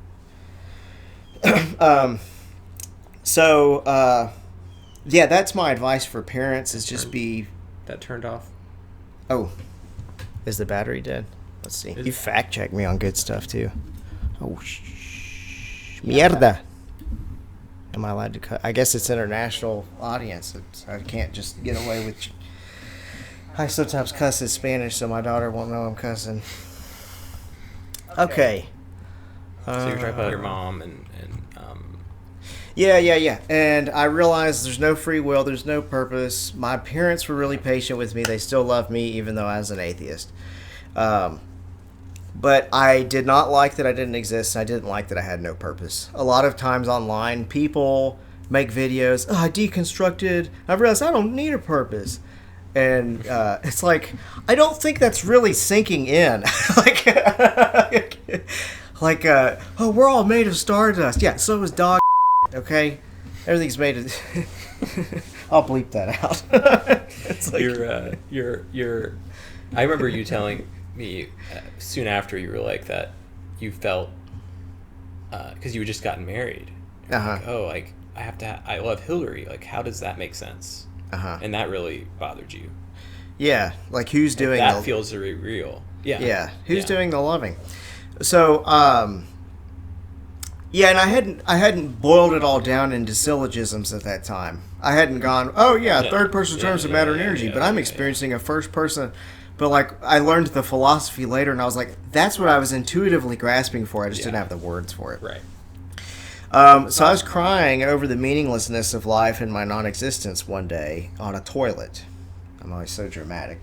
That's my advice for parents, is just be... That turned off. Oh. Is the battery dead? Let's see. You fact check me on good stuff, too. Oh, mierda. Am I allowed to cut? I guess it's international audience. I can't just get away with... I sometimes cuss in Spanish, so my daughter won't know I'm cussing. Okay. So you're talking about your mom and Yeah. And I realized there's no free will, there's no purpose. My parents were really patient with me. They still love me, even though I was an atheist. But I did not like that I didn't exist. I didn't like that I had no purpose. A lot of times online, people make videos, I deconstructed. I realized I don't need a purpose. And it's like, I don't think that's really sinking in. Like, oh, we're all made of stardust. Yeah, so is dog. Okay, everything's made of. I'll bleep that out. It's like, you're. I remember you telling me soon after you were like that. You felt because you had just gotten married. Like, oh, like I love Hillary. Like, how does that make sense? And that really bothered you. Yeah, like who's doing that? Feels very real. Yeah. Yeah, who's doing the loving? So, yeah, and I hadn't boiled it all down into syllogisms at that time. I hadn't gone, oh yeah, third person terms of matter and energy, but I'm experiencing a first person. But like I learned the philosophy later, and I was like, that's what I was intuitively grasping for. I just didn't have the words for it. Right. So I was crying over the meaninglessness of life and my non-existence one day on a toilet. I'm always so dramatic.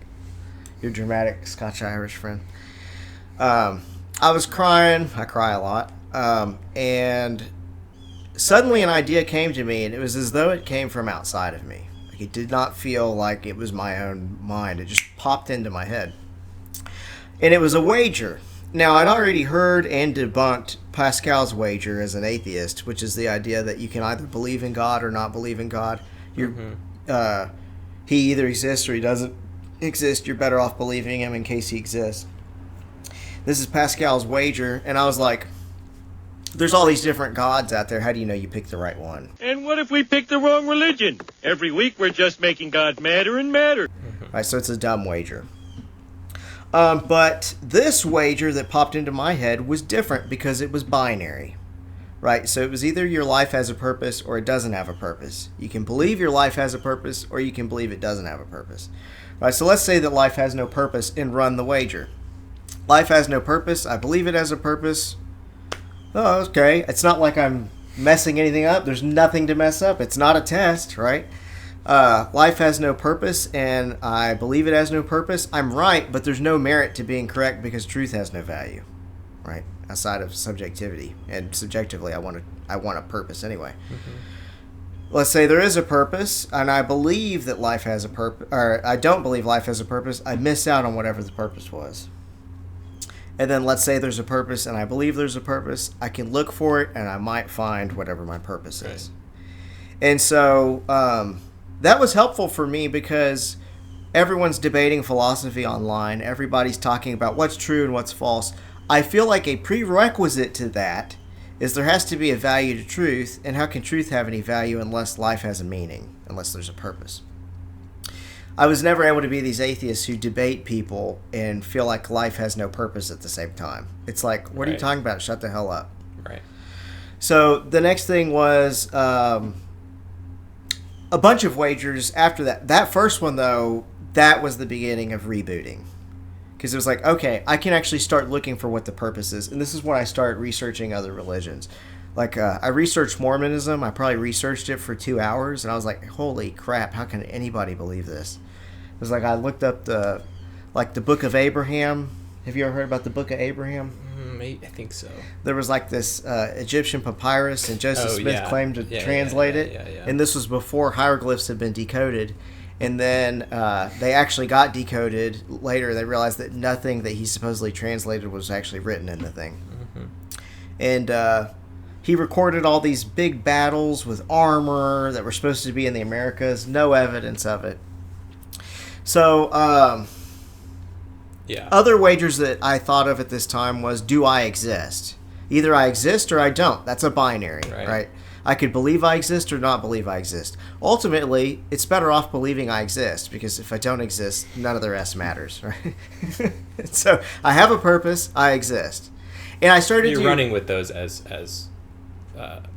You're dramatic, Scotch-Irish friend. I was crying. I cry a lot. And suddenly an idea came to me, and it was as though it came from outside of me. Like, it did not feel like it was my own mind. It just popped into my head. And it was a wager. Now, I'd already heard and debunked Pascal's wager as an atheist, which is the idea that you can either believe in God or not believe in God. He either exists or he doesn't exist. You're better off believing him in case he exists. This is Pascal's wager, and I was like, there's all these different gods out there. How do you know you picked the right one? And what if we pick the wrong religion? Every week we're just making God madder and madder. Right, so it's a dumb wager. But this wager that popped into my head was different because it was binary. Right, so it was either your life has a purpose or it doesn't have a purpose. You can believe your life has a purpose or you can believe it doesn't have a purpose. Right, so let's say that life has no purpose and run the wager. Life has no purpose. I believe it has a purpose. Oh, okay. It's not like I'm messing anything up. There's nothing to mess up. It's not a test, right? Life has no purpose, and I believe it has no purpose. I'm right, but there's no merit to being correct because truth has no value, right? Outside of subjectivity, and subjectively, I want a purpose anyway. Let's say there is a purpose, and I believe that life has a purpose, or I don't believe life has a purpose. I miss out on whatever the purpose was. And then let's say there's a purpose and I believe there's a purpose. I can look for it and I might find whatever my purpose is. And so that was helpful for me because everyone's debating philosophy online. Everybody's talking about what's true and what's false. I feel like a prerequisite to that is there has to be a value to truth. And how can truth have any value unless life has a meaning, unless there's a purpose? I was never able to be these atheists who debate people and feel like life has no purpose at the same time. It's like, what are you talking about? Shut the hell up. Right. So the next thing was a bunch of wagers after that. That first one, though, that was the beginning of rebooting. Because it was like, okay, I can actually start looking for what the purpose is. And this is when I started researching other religions. Like, I researched Mormonism. I probably researched it for 2 hours. And I was like, holy crap, how can anybody believe this? It was like I looked up the Book of Abraham. Have you ever heard about the Book of Abraham? I think so. There was like this Egyptian papyrus, and Joseph Smith claimed to translate it. And this was before hieroglyphs had been decoded. And then they actually got decoded later. They realized that nothing that he supposedly translated was actually written in the thing. And he recorded all these big battles with armor that were supposed to be in the Americas. No evidence of it. So, other wagers that I thought of at this time was, do I exist? Either I exist or I don't. That's a binary, right? I could believe I exist or not believe I exist. Ultimately, it's better off believing I exist, because if I don't exist, none of the rest matters, right? So, I have a purpose, I exist. And I started You're running with those as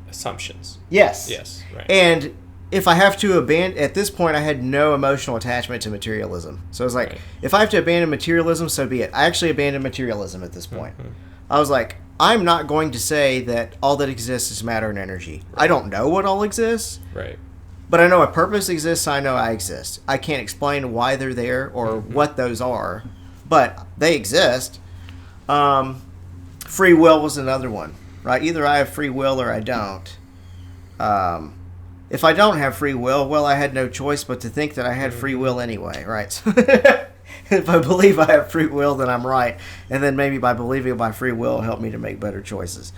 assumptions. Yes. Yes, right. And if I have to abandon, at this point I had no emotional attachment to materialism. So I was like, if I have to abandon materialism, so be it. I actually abandoned materialism at this point. I was like, I'm not going to say that all that exists is matter and energy. I don't know what all exists. Right. But I know a purpose exists, I know I exist. I can't explain why they're there or what those are, but they exist. Free will was another one, right? Either I have free will or I don't. If I don't have free will, well, I had no choice but to think that I had free will anyway, right? If I believe I have free will, then I'm right. And then maybe by believing my free will, help me to make better choices.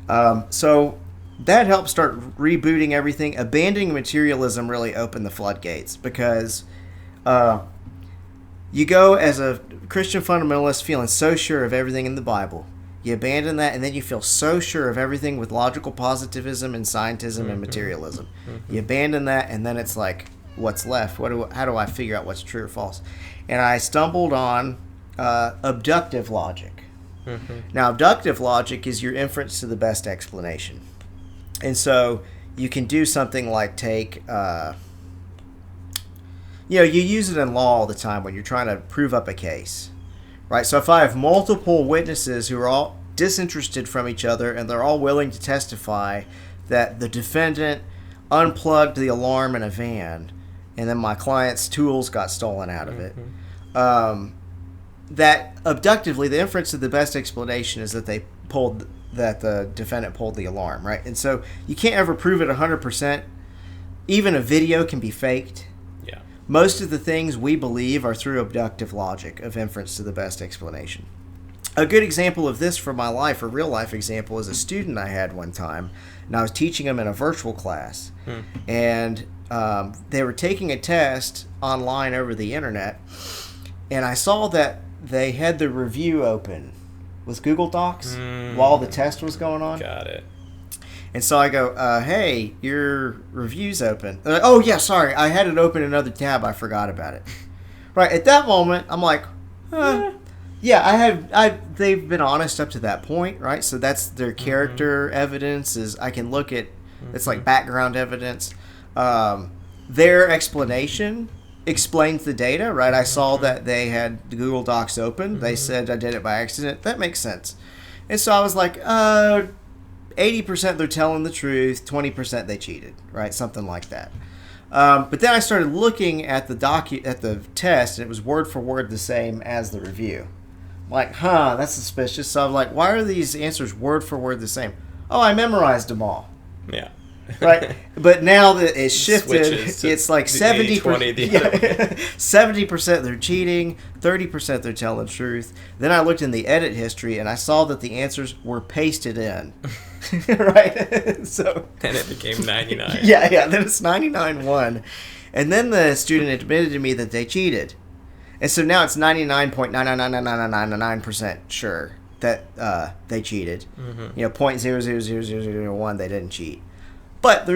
So that helped start rebooting everything. Abandoning materialism really opened the floodgates, because you go as a Christian fundamentalist feeling so sure of everything in the Bible. You abandon that, and then you feel so sure of everything with logical positivism and scientism and materialism. You abandon that, and then it's like, what's left? How do I figure out what's true or false? And I stumbled on abductive logic. Now, abductive logic is your inference to the best explanation. And so you can do something like take, you use it in law all the time when you're trying to prove up a case, right? So if I have multiple witnesses who are all disinterested from each other and they're all willing to testify that the defendant unplugged the alarm in a van and then my client's tools got stolen out of it, that abductively, the inference of the best explanation is that that the defendant pulled the alarm, right? And so you can't ever prove it 100%. Even a video can be faked. Yeah. Most of the things we believe are through abductive logic of inference to the best explanation. A good example of this from my life, a real life example, is a student I had one time, and I was teaching him in a virtual class. And they were taking a test online over the internet, and I saw that they had the review open with Google Docs while the test was going on. Got it. And so I go, hey, your review's open. They're like, oh, yeah, sorry. I had it open in another tab. I forgot about it. Right. At that moment, I'm like, yeah, they've been honest up to that point, right? So that's their character evidence. Is I can look at, it's like background evidence. Their explanation explains the data, right? I saw that they had the Google Docs open. They said I did it by accident. That makes sense. And so I was like, 80% they're telling the truth, 20% they cheated, right? Something like that. But then I started looking at the test, and it was word for word the same as the review. I'm like, that's suspicious. So I'm like, why are these answers word for word the same? Oh, I memorized them all. Yeah. Right, but now that it's shifted, it's like 70%. 70% they're cheating, 30% they're telling the truth. Then I looked in the edit history and I saw that the answers were pasted in. Right, so and it became 99. Yeah. Then it's 99-1, and then the student admitted to me that they cheated, and so now it's 99.9999999% sure that they cheated. 0.0000001 they didn't cheat. But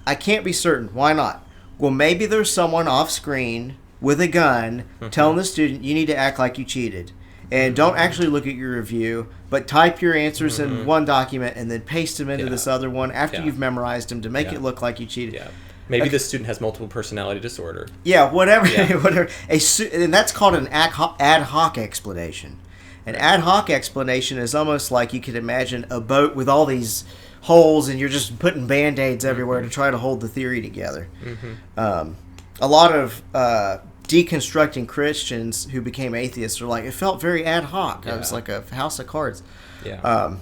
I can't be certain. Why not? Well, maybe there's someone off screen with a gun telling the student, you need to act like you cheated. And don't actually look at your review, but type your answers in one document and then paste them into this other one after you've memorized them to make it look like you cheated. Yeah. Maybe the student has multiple personality disorder. Yeah, whatever. Yeah. Whatever. And that's called an ad hoc explanation. An ad hoc explanation is almost like you could imagine a boat with all these holes and you're just putting Band-Aids everywhere to try to hold the theory together. A lot of deconstructing Christians who became atheists are like, it felt very ad hoc. It was like a house of cards. Yeah.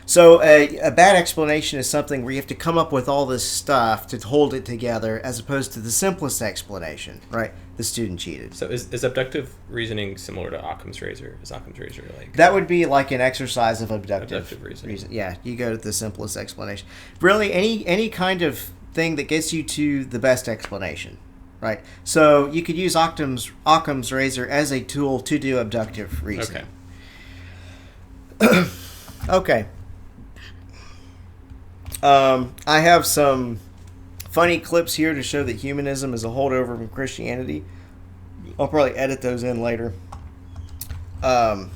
So a bad explanation is something where you have to come up with all this stuff to hold it together, as opposed to the simplest explanation, right? The student cheated. So is abductive reasoning similar to Occam's razor? Is Occam's razor like... That would be like an exercise of abductive reasoning. Yeah, you go to the simplest explanation. Really, any kind of thing that gets you to the best explanation, right? So you could use Occam's razor as a tool to do abductive reasoning. Okay. Okay. I have some funny clips here to show that humanism is a holdover from Christianity. I'll probably edit those in later. What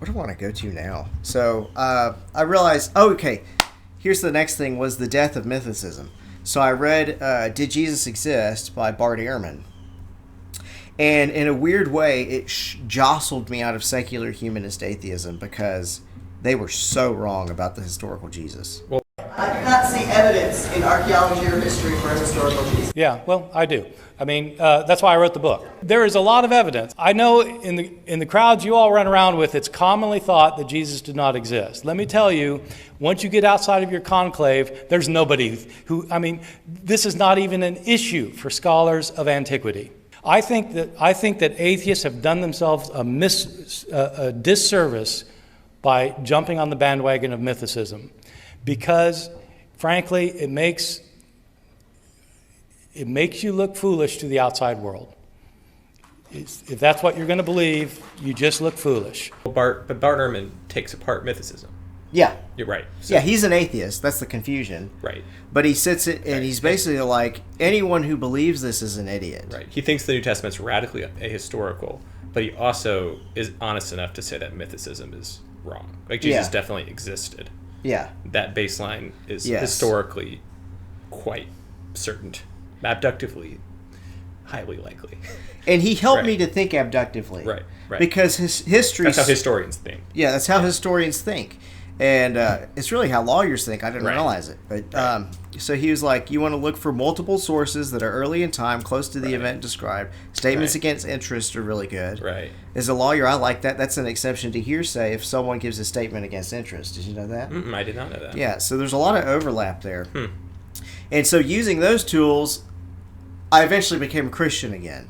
do I want to go to now? So I realized, here's the next thing, was the death of mythicism. So I read Did Jesus Exist by Bart Ehrman. And in a weird way, it jostled me out of secular humanist atheism, because they were so wrong about the historical Jesus. Well, I do not see evidence in archaeology or history for a historical Jesus. Yeah, well, I do. I mean, that's why I wrote the book. There is a lot of evidence. I know in the crowds you all run around with, it's commonly thought that Jesus did not exist. Let me tell you, once you get outside of your conclave, there's nobody who, this is not even an issue for scholars of antiquity. I think that atheists have done themselves a disservice by jumping on the bandwagon of mythicism, because, frankly, it makes you look foolish to the outside world. If that's what you're going to believe, you just look foolish. But Bart Ehrman takes apart mythicism. Yeah. You're right. So, Yeah, he's an atheist. That's the confusion. Right. But he sits it, and he's basically like, anyone who believes this is an idiot. Right. He thinks the New Testament's radically ahistorical, but he also is honest enough to say that mythicism is wrong. Like, Jesus definitely existed. Yeah. That baseline is historically quite certain. Abductively, highly likely. And he helped me to think abductively. Right. Because his history... That's how historians think. Yeah, that's how historians think. And it's really how lawyers think. I didn't realize it. But so he was like, you want to look for multiple sources that are early in time, close to the event described. Statements against interest are really good. Right. As a lawyer, I like that. That's an exception to hearsay if someone gives a statement against interest. Did you know that? I did not know that. Yeah, so there's a lot of overlap there. And so using those tools, I eventually became a Christian again.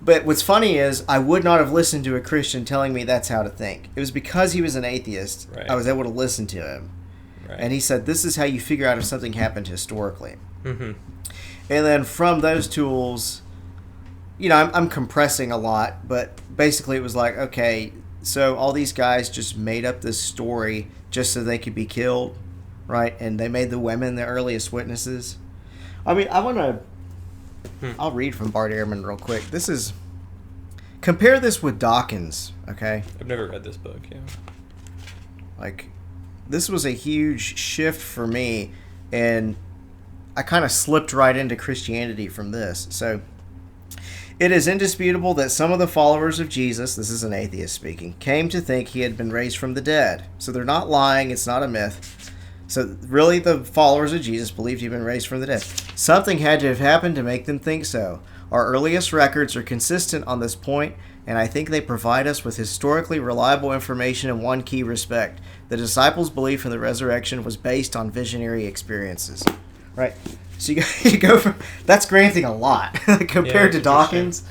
But what's funny is I would not have listened to a Christian telling me that's how to think. It was because he was an atheist I was able to listen to him. And he said, this is how you figure out if something happened historically. And then from those tools, you know, I'm compressing a lot, but basically it was like, okay, so all these guys just made up this story just so they could be killed, right? And they made the women the earliest witnesses. I mean, I want to... I'll read from Bart Ehrman real quick. This is... Compare this with Dawkins, okay? I've never read this book, Like, this was a huge shift for me, and I kind of slipped right into Christianity from this. So, it is indisputable that some of the followers of Jesus, this is an atheist speaking, came to think he had been raised from the dead. So they're not lying, it's not a myth. So really the followers of Jesus believed he'd been raised from the dead. Something had to have happened to make them think so. Our earliest records are consistent on this point, and I think they provide us with historically reliable information in one key respect. The disciples' belief in the resurrection was based on visionary experiences. Right? So you go from... That's granting a lot compared to Dawkins.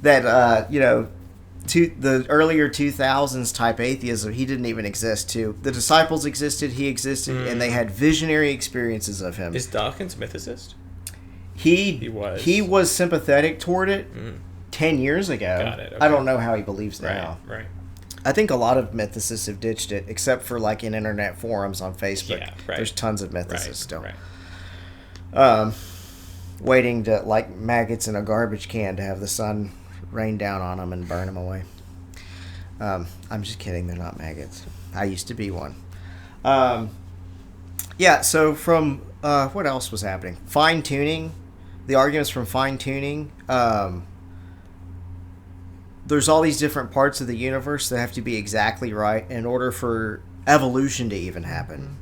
That, you know... the earlier 2000s type atheism, he didn't even exist too. The disciples existed, he existed, and they had visionary experiences of him. Is Dawkins mythicist? He was sympathetic toward it 10 years ago. Got it. Okay. I don't know how he believes now. Right. I think a lot of mythicists have ditched it, except for like in internet forums on Facebook. Yeah, right. There's tons of mythicists still. Right. Waiting to, like maggots in a garbage can, to have the sun rain down on them and burn them away. I'm just kidding. They're not maggots. I used to be one. Yeah, so from... what else was happening? Fine-tuning. The arguments from fine-tuning. There's all these different parts of the universe that have to be exactly right in order for evolution to even happen.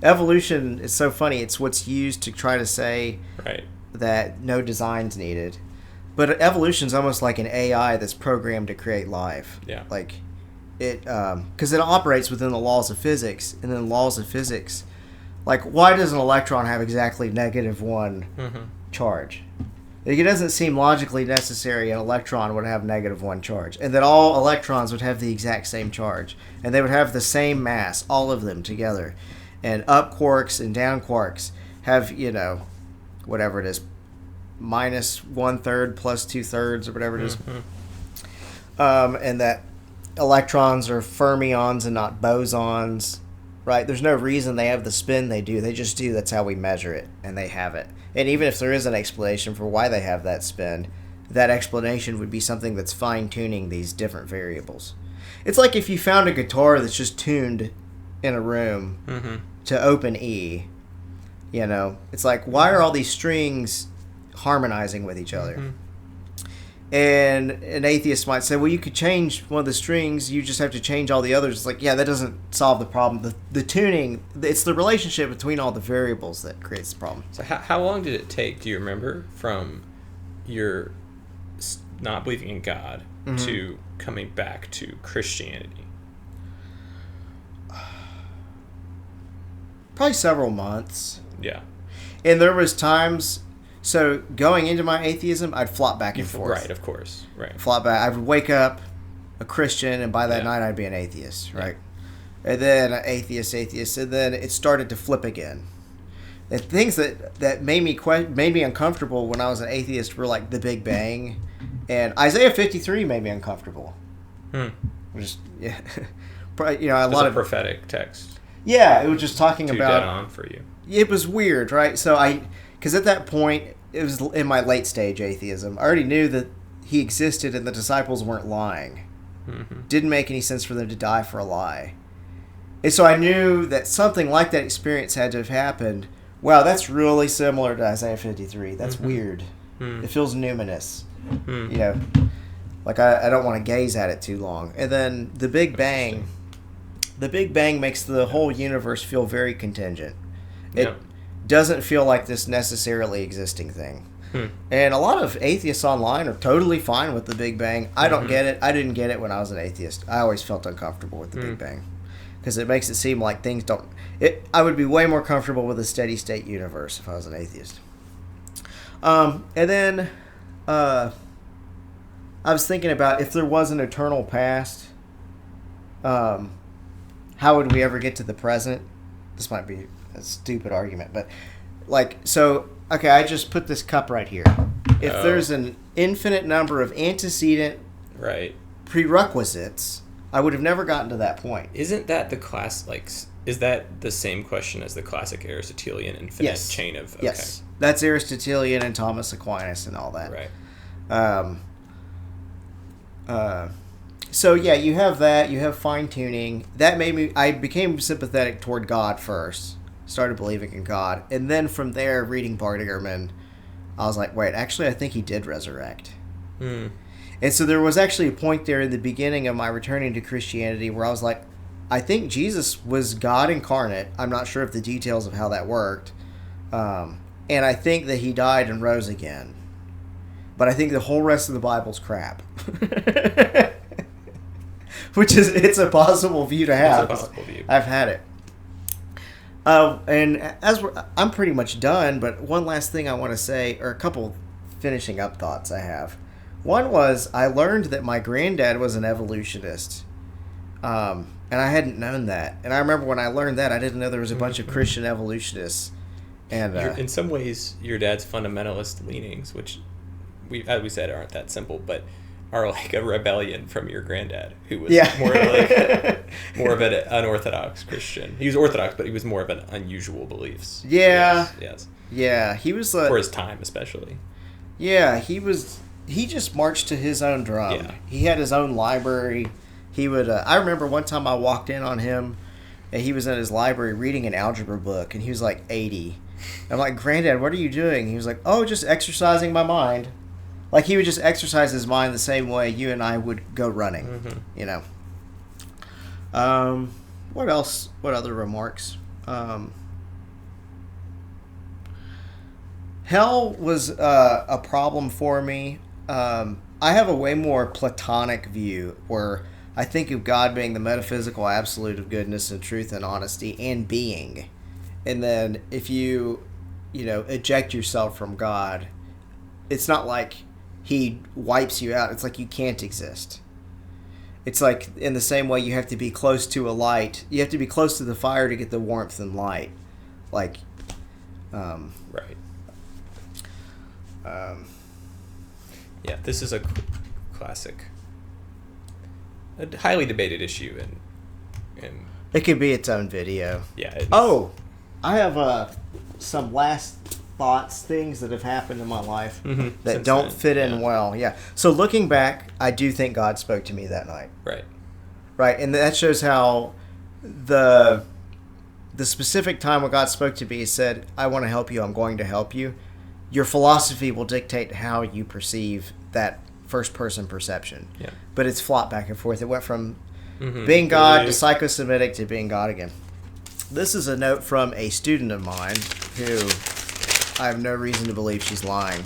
Evolution is so funny. It's what's used to try to say that no design's needed. But evolution's almost like an AI that's programmed to create life. Yeah. Like, it... Because it operates within the laws of physics. And then laws of physics... Like, why does an electron have exactly -1 charge? Like, it doesn't seem logically necessary an electron would have -1 charge. And that all electrons would have the exact same charge. And they would have the same mass, all of them together. And up quarks and down quarks have, you know, whatever it is, -1/3 plus 2/3 or whatever it is. And that electrons are fermions and not bosons. Right? There's no reason they have the spin they do. They just do. That's how we measure it. And they have it. And even if there is an explanation for why they have that spin, that explanation would be something that's fine-tuning these different variables. It's like if you found a guitar that's just tuned in a room to open E. You know? It's like, why are all these strings harmonizing with each other? And an atheist might say, well, you could change one of the strings, you just have to change all the others. It's like, yeah, that doesn't solve the problem. The tuning, it's the relationship between all the variables that creates the problem. So how long did it take, do you remember, from your not believing in God to coming back to Christianity? Probably several months. Yeah. And there was times... So going into my atheism, I'd flop back and forth. Right, of course. Right. Flop back. I would wake up a Christian, and by that night I'd be an atheist, right? And then atheist, and then it started to flip again. And things that made me uncomfortable when I was an atheist were like the Big Bang, and Isaiah 53 made me uncomfortable. Just a lot of prophetic text. Yeah, it was just talking about dead on for you. It was weird, right? So because at that point it was in my late stage atheism. I already knew that he existed and the disciples weren't lying. Didn't make any sense for them to die for a lie. And so I knew that something like that experience had to have happened. Wow, that's really similar to Isaiah 53. That's weird. It feels numinous. Like I don't want to gaze at it too long. And then the Big Bang makes the whole universe feel very contingent. It doesn't feel like this necessarily existing thing. And a lot of atheists online are totally fine with the Big Bang. I don't get it. I didn't get it when I was an atheist. I always felt uncomfortable with the Big Bang because it makes it seem like things don't... I would be way more comfortable with a steady state universe if I was an atheist. And then I was thinking about if there was an eternal past, how would we ever get to the present? This might be a stupid argument, but okay, I just put this cup right here. If there's an infinite number of antecedent prerequisites, I would have never gotten to that point. Isn't that is that the same question as the classic Aristotelian infinite chain of... Okay. Yes, that's Aristotelian and Thomas Aquinas and all that. Right. So yeah, you have that. You have fine tuning. That made me... I became sympathetic toward God first. Started believing in God. And then from there, reading Bart Ehrman, I was like, wait, actually, I think he did resurrect. And so there was actually a point there in the beginning of my returning to Christianity where I was like, I think Jesus was God incarnate. I'm not sure of the details of how that worked. And I think that he died and rose again. But I think the whole rest of the Bible's crap. It's a possible view to have. It's a possible view. I've had it. And I'm pretty much done, but one last thing I want to say, or a couple finishing up thoughts I have. One was, I learned that my granddad was an evolutionist, and I hadn't known that. And I remember when I learned that, I didn't know there was a bunch of Christian evolutionists. And in some ways, your dad's fundamentalist leanings, which, as we said, aren't that simple, but are like a rebellion from your granddad, who was more of an unorthodox Christian. He was Orthodox, but he was more of an unusual beliefs. Yeah. Yes. Yeah, he was... for his time, especially. Yeah, he just marched to his own drum. Yeah. He had his own library. He would... I remember one time I walked in on him, and he was in his library reading an algebra book, and he was like 80. I'm like, Granddad, what are you doing? He was like, oh, just exercising my mind. Like, he would just exercise his mind the same way you and I would go running, What else? What other remarks? Hell was a problem for me. I have a way more Platonic view where I think of God being the metaphysical absolute of goodness and truth and honesty and being. And then if you eject yourself from God, it's not like he wipes you out. It's like you can't exist. It's like in the same way you have to be close to a light. You have to be close to the fire to get the warmth and light. Right. Yeah, this is a classic, a highly debated issue, and it could be its own video. Yeah. I have some last thoughts, things that have happened in my life that Since don't then, fit in well. Yeah. So looking back, I do think God spoke to me that night. Right, and that shows how the specific time when God spoke to me, he said, I want to help you, I'm going to help you. Your philosophy will dictate how you perceive that first-person perception. Yeah. But it's flopped back and forth. It went from being God to psychosemitic to being God again. This is a note from a student of mine who I have no reason to believe she's lying.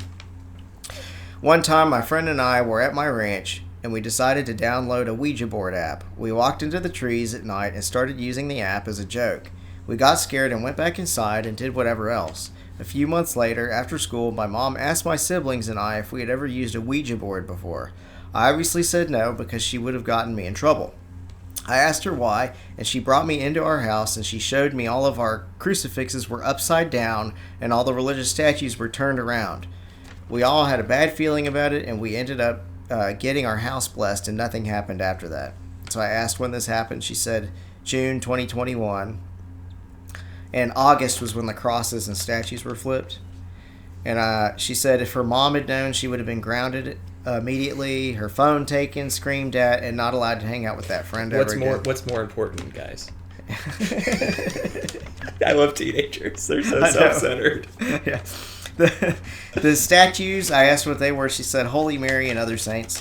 One time, my friend and I were at my ranch, and we decided to download a Ouija board app. We walked into the trees at night and started using the app as a joke. We got scared and went back inside and did whatever else. A few months later, after school, my mom asked my siblings and I if we had ever used a Ouija board before. I obviously said no because she would have gotten me in trouble. I asked her why, and she brought me into our house and she showed me all of our crucifixes were upside down and all the religious statues were turned around. We all had a bad feeling about it, and we ended up getting our house blessed, and nothing happened after that. So I asked when this happened. She said June 2021. And August was when the crosses and statues were flipped. And she said if her mom had known, she would have been grounded immediately, her phone taken, screamed at, and not allowed to hang out with that friend ever again. What's more important, guys? I love teenagers. They're so self-centered. Yeah. The statues, I asked what they were. She said Holy Mary and other saints.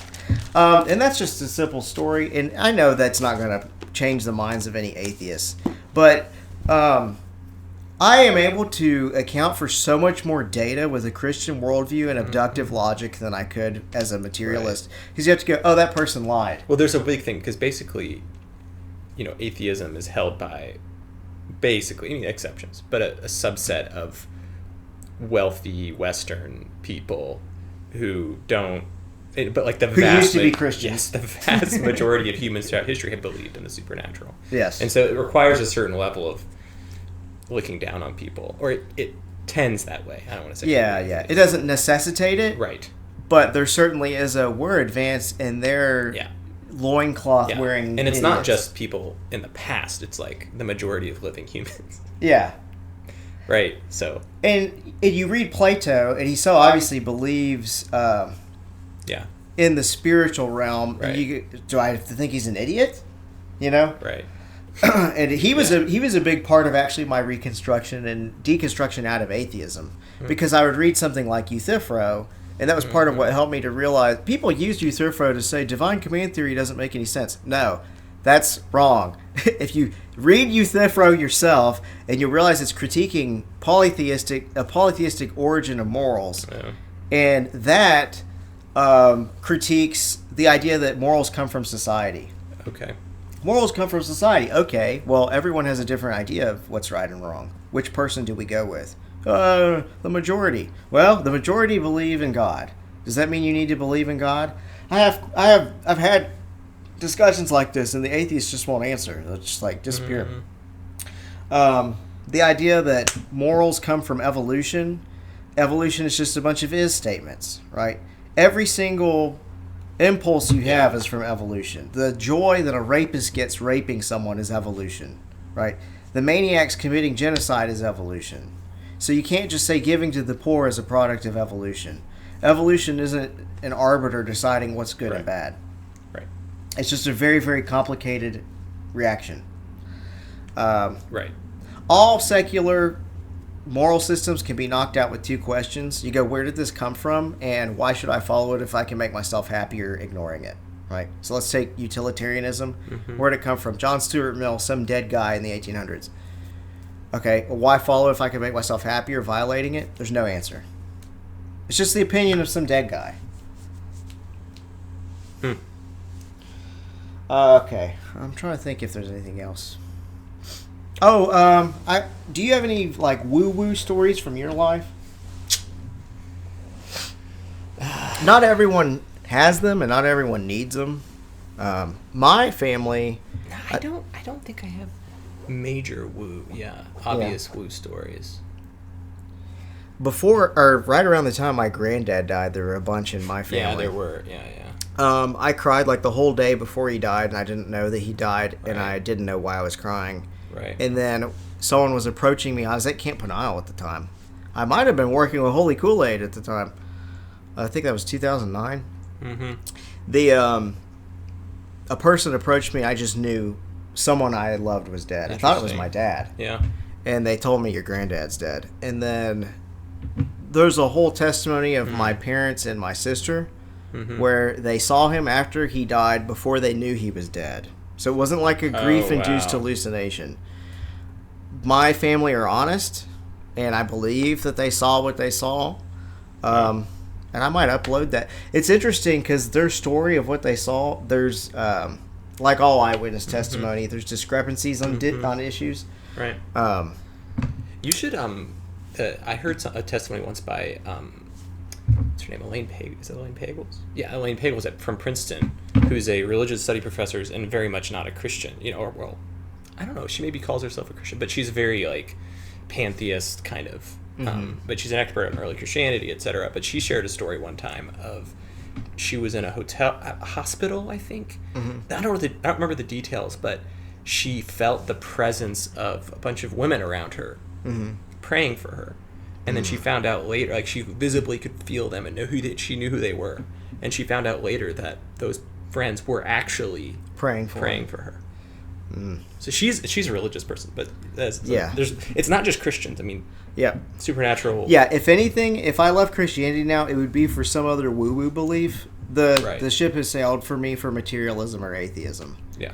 And that's just a simple story. And I know that's not going to change the minds of any atheists. But I am able to account for so much more data with a Christian worldview and abductive logic than I could as a materialist. Because you have to go, oh, that person lied. Well, there's a big thing, because basically, atheism is held by basically, exceptions, but a subset of wealthy Western people who don't, but like the vast used to be Christians. Yes, the vast majority of humans throughout history have believed in the supernatural. Yes. And so it requires a certain level of looking down on people, or it tends that way. I don't want to say. Yeah. It doesn't necessitate it. Right. But there certainly is we're advanced in their loincloth wearing and it's idiots. not just people in the past, it's like the majority of living humans. Yeah. Right. So. And you read Plato, and he so obviously believes in the spiritual realm. Right. Do I have to think he's an idiot? Right. And he was a big part of actually my reconstruction and deconstruction out of atheism, because I would read something like Euthyphro, and that was part of what helped me to realize people used Euthyphro to say divine command theory doesn't make any sense. No, that's wrong. If you read Euthyphro yourself, and you realize it's critiquing a polytheistic origin of morals, and that critiques the idea that morals come from society. Okay. Morals come from society. Okay, well, everyone has a different idea of what's right and wrong. Which person do we go with? The majority. Well, the majority believe in God. Does that mean you need to believe in God? I've had discussions like this, and the atheists just won't answer. They'll just disappear. The idea that morals come from evolution. Evolution is just a bunch of is statements, right? Every single impulse you have is from evolution. The joy that a rapist gets raping someone is evolution, right? The maniacs committing genocide is evolution. So you can't just say giving to the poor is a product of evolution. Evolution isn't an arbiter deciding what's good and bad. Right. It's just a very, very complicated reaction. Right. All secular moral systems can be knocked out with two questions. You go, where did this come from, and why should I follow it if I can make myself happier ignoring it, right? So let's take utilitarianism. Where did it come from? John Stuart Mill, some dead guy in the 1800s. Okay, well, why follow it if I can make myself happier violating it? There's no answer. It's just the opinion of some dead guy. Okay, I'm trying to think if there's anything else. Oh, do you have any woo-woo stories from your life? Not everyone has them, and not everyone needs them. My family, I don't think I have major woo. Obvious woo stories. Before or right around the time my granddad died, there were a bunch in my family. Yeah, there were. Yeah. I cried the whole day before he died, and I didn't know that he died, and I didn't know why I was crying. Right. And then someone was approaching me. I was at Camp Peniel at the time. I might have been working with Holy Kool-Aid at the time. I think that was 2009. A person approached me. I just knew someone I loved was dead. I thought it was my dad. Yeah. And they told me your granddad's dead. And then there's a whole testimony of my parents and my sister where they saw him after he died before they knew he was dead. So it wasn't like a grief-induced hallucination. My family are honest, and I believe that they saw what they saw. And I might upload that. It's interesting because their story of what they saw, there's, like all eyewitness testimony, there's discrepancies on issues. Right. You should I heard a testimony once by what's her name? Elaine Pagels. Is it Elaine Pagels? Yeah, Elaine Pagels from Princeton, who's a religious study professor and very much not a Christian. Or well, I don't know. She maybe calls herself a Christian, but she's very like pantheist kind of. But she's an expert on early Christianity, etc. But she shared a story one time of she was in a hospital, I think. I don't remember the details, but she felt the presence of a bunch of women around her praying for her. And then she found out later, like she visibly could feel them and she knew who they were. And she found out later that those friends were actually praying for her. So she's a religious person, but it's not just Christians. I mean, supernatural. Yeah, if anything, if I left Christianity now, it would be for some other woo-woo belief. The ship has sailed for me for materialism or atheism. Yeah.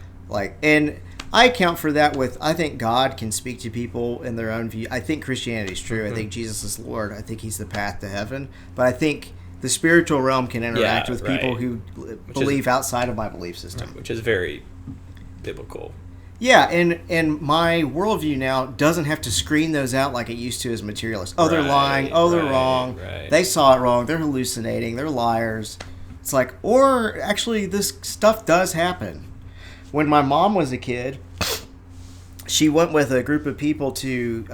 And I account for that with, I think God can speak to people in their own view. I think Christianity is true. I think Jesus is Lord. I think he's the path to heaven. But I think the spiritual realm can interact with people who believe outside of my belief system. Which is very biblical. Yeah, and my worldview now doesn't have to screen those out like it used to as materialists. Oh, they're lying. Oh, they're wrong. They saw it wrong. They're hallucinating. They're liars. It's like, or actually this stuff does happen. When my mom was a kid, she went with a group of people to,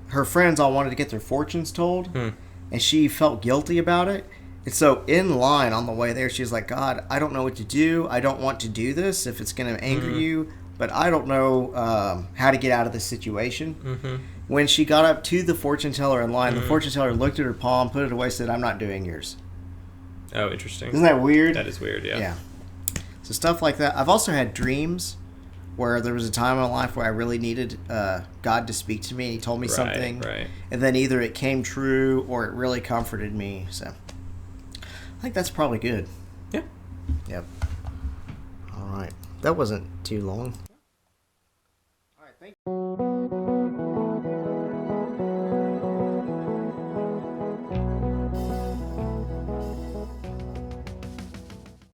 her friends all wanted to get their fortunes told, and she felt guilty about it. And so in line on the way there, she was like, God, I don't know what to do. I don't want to do this if it's going to anger you, but I don't know how to get out of this situation. When she got up to the fortune teller in line, the fortune teller looked at her palm, put it away, said, I'm not doing yours. Oh, interesting. Isn't that weird? That is weird, yeah. So stuff like that. I've also had dreams where there was a time in my life where I really needed God to speak to me. He told me something. And then either it came true or it really comforted me. So I think that's probably good. Yeah. Yep. All right. That wasn't too long. All right. Thank you.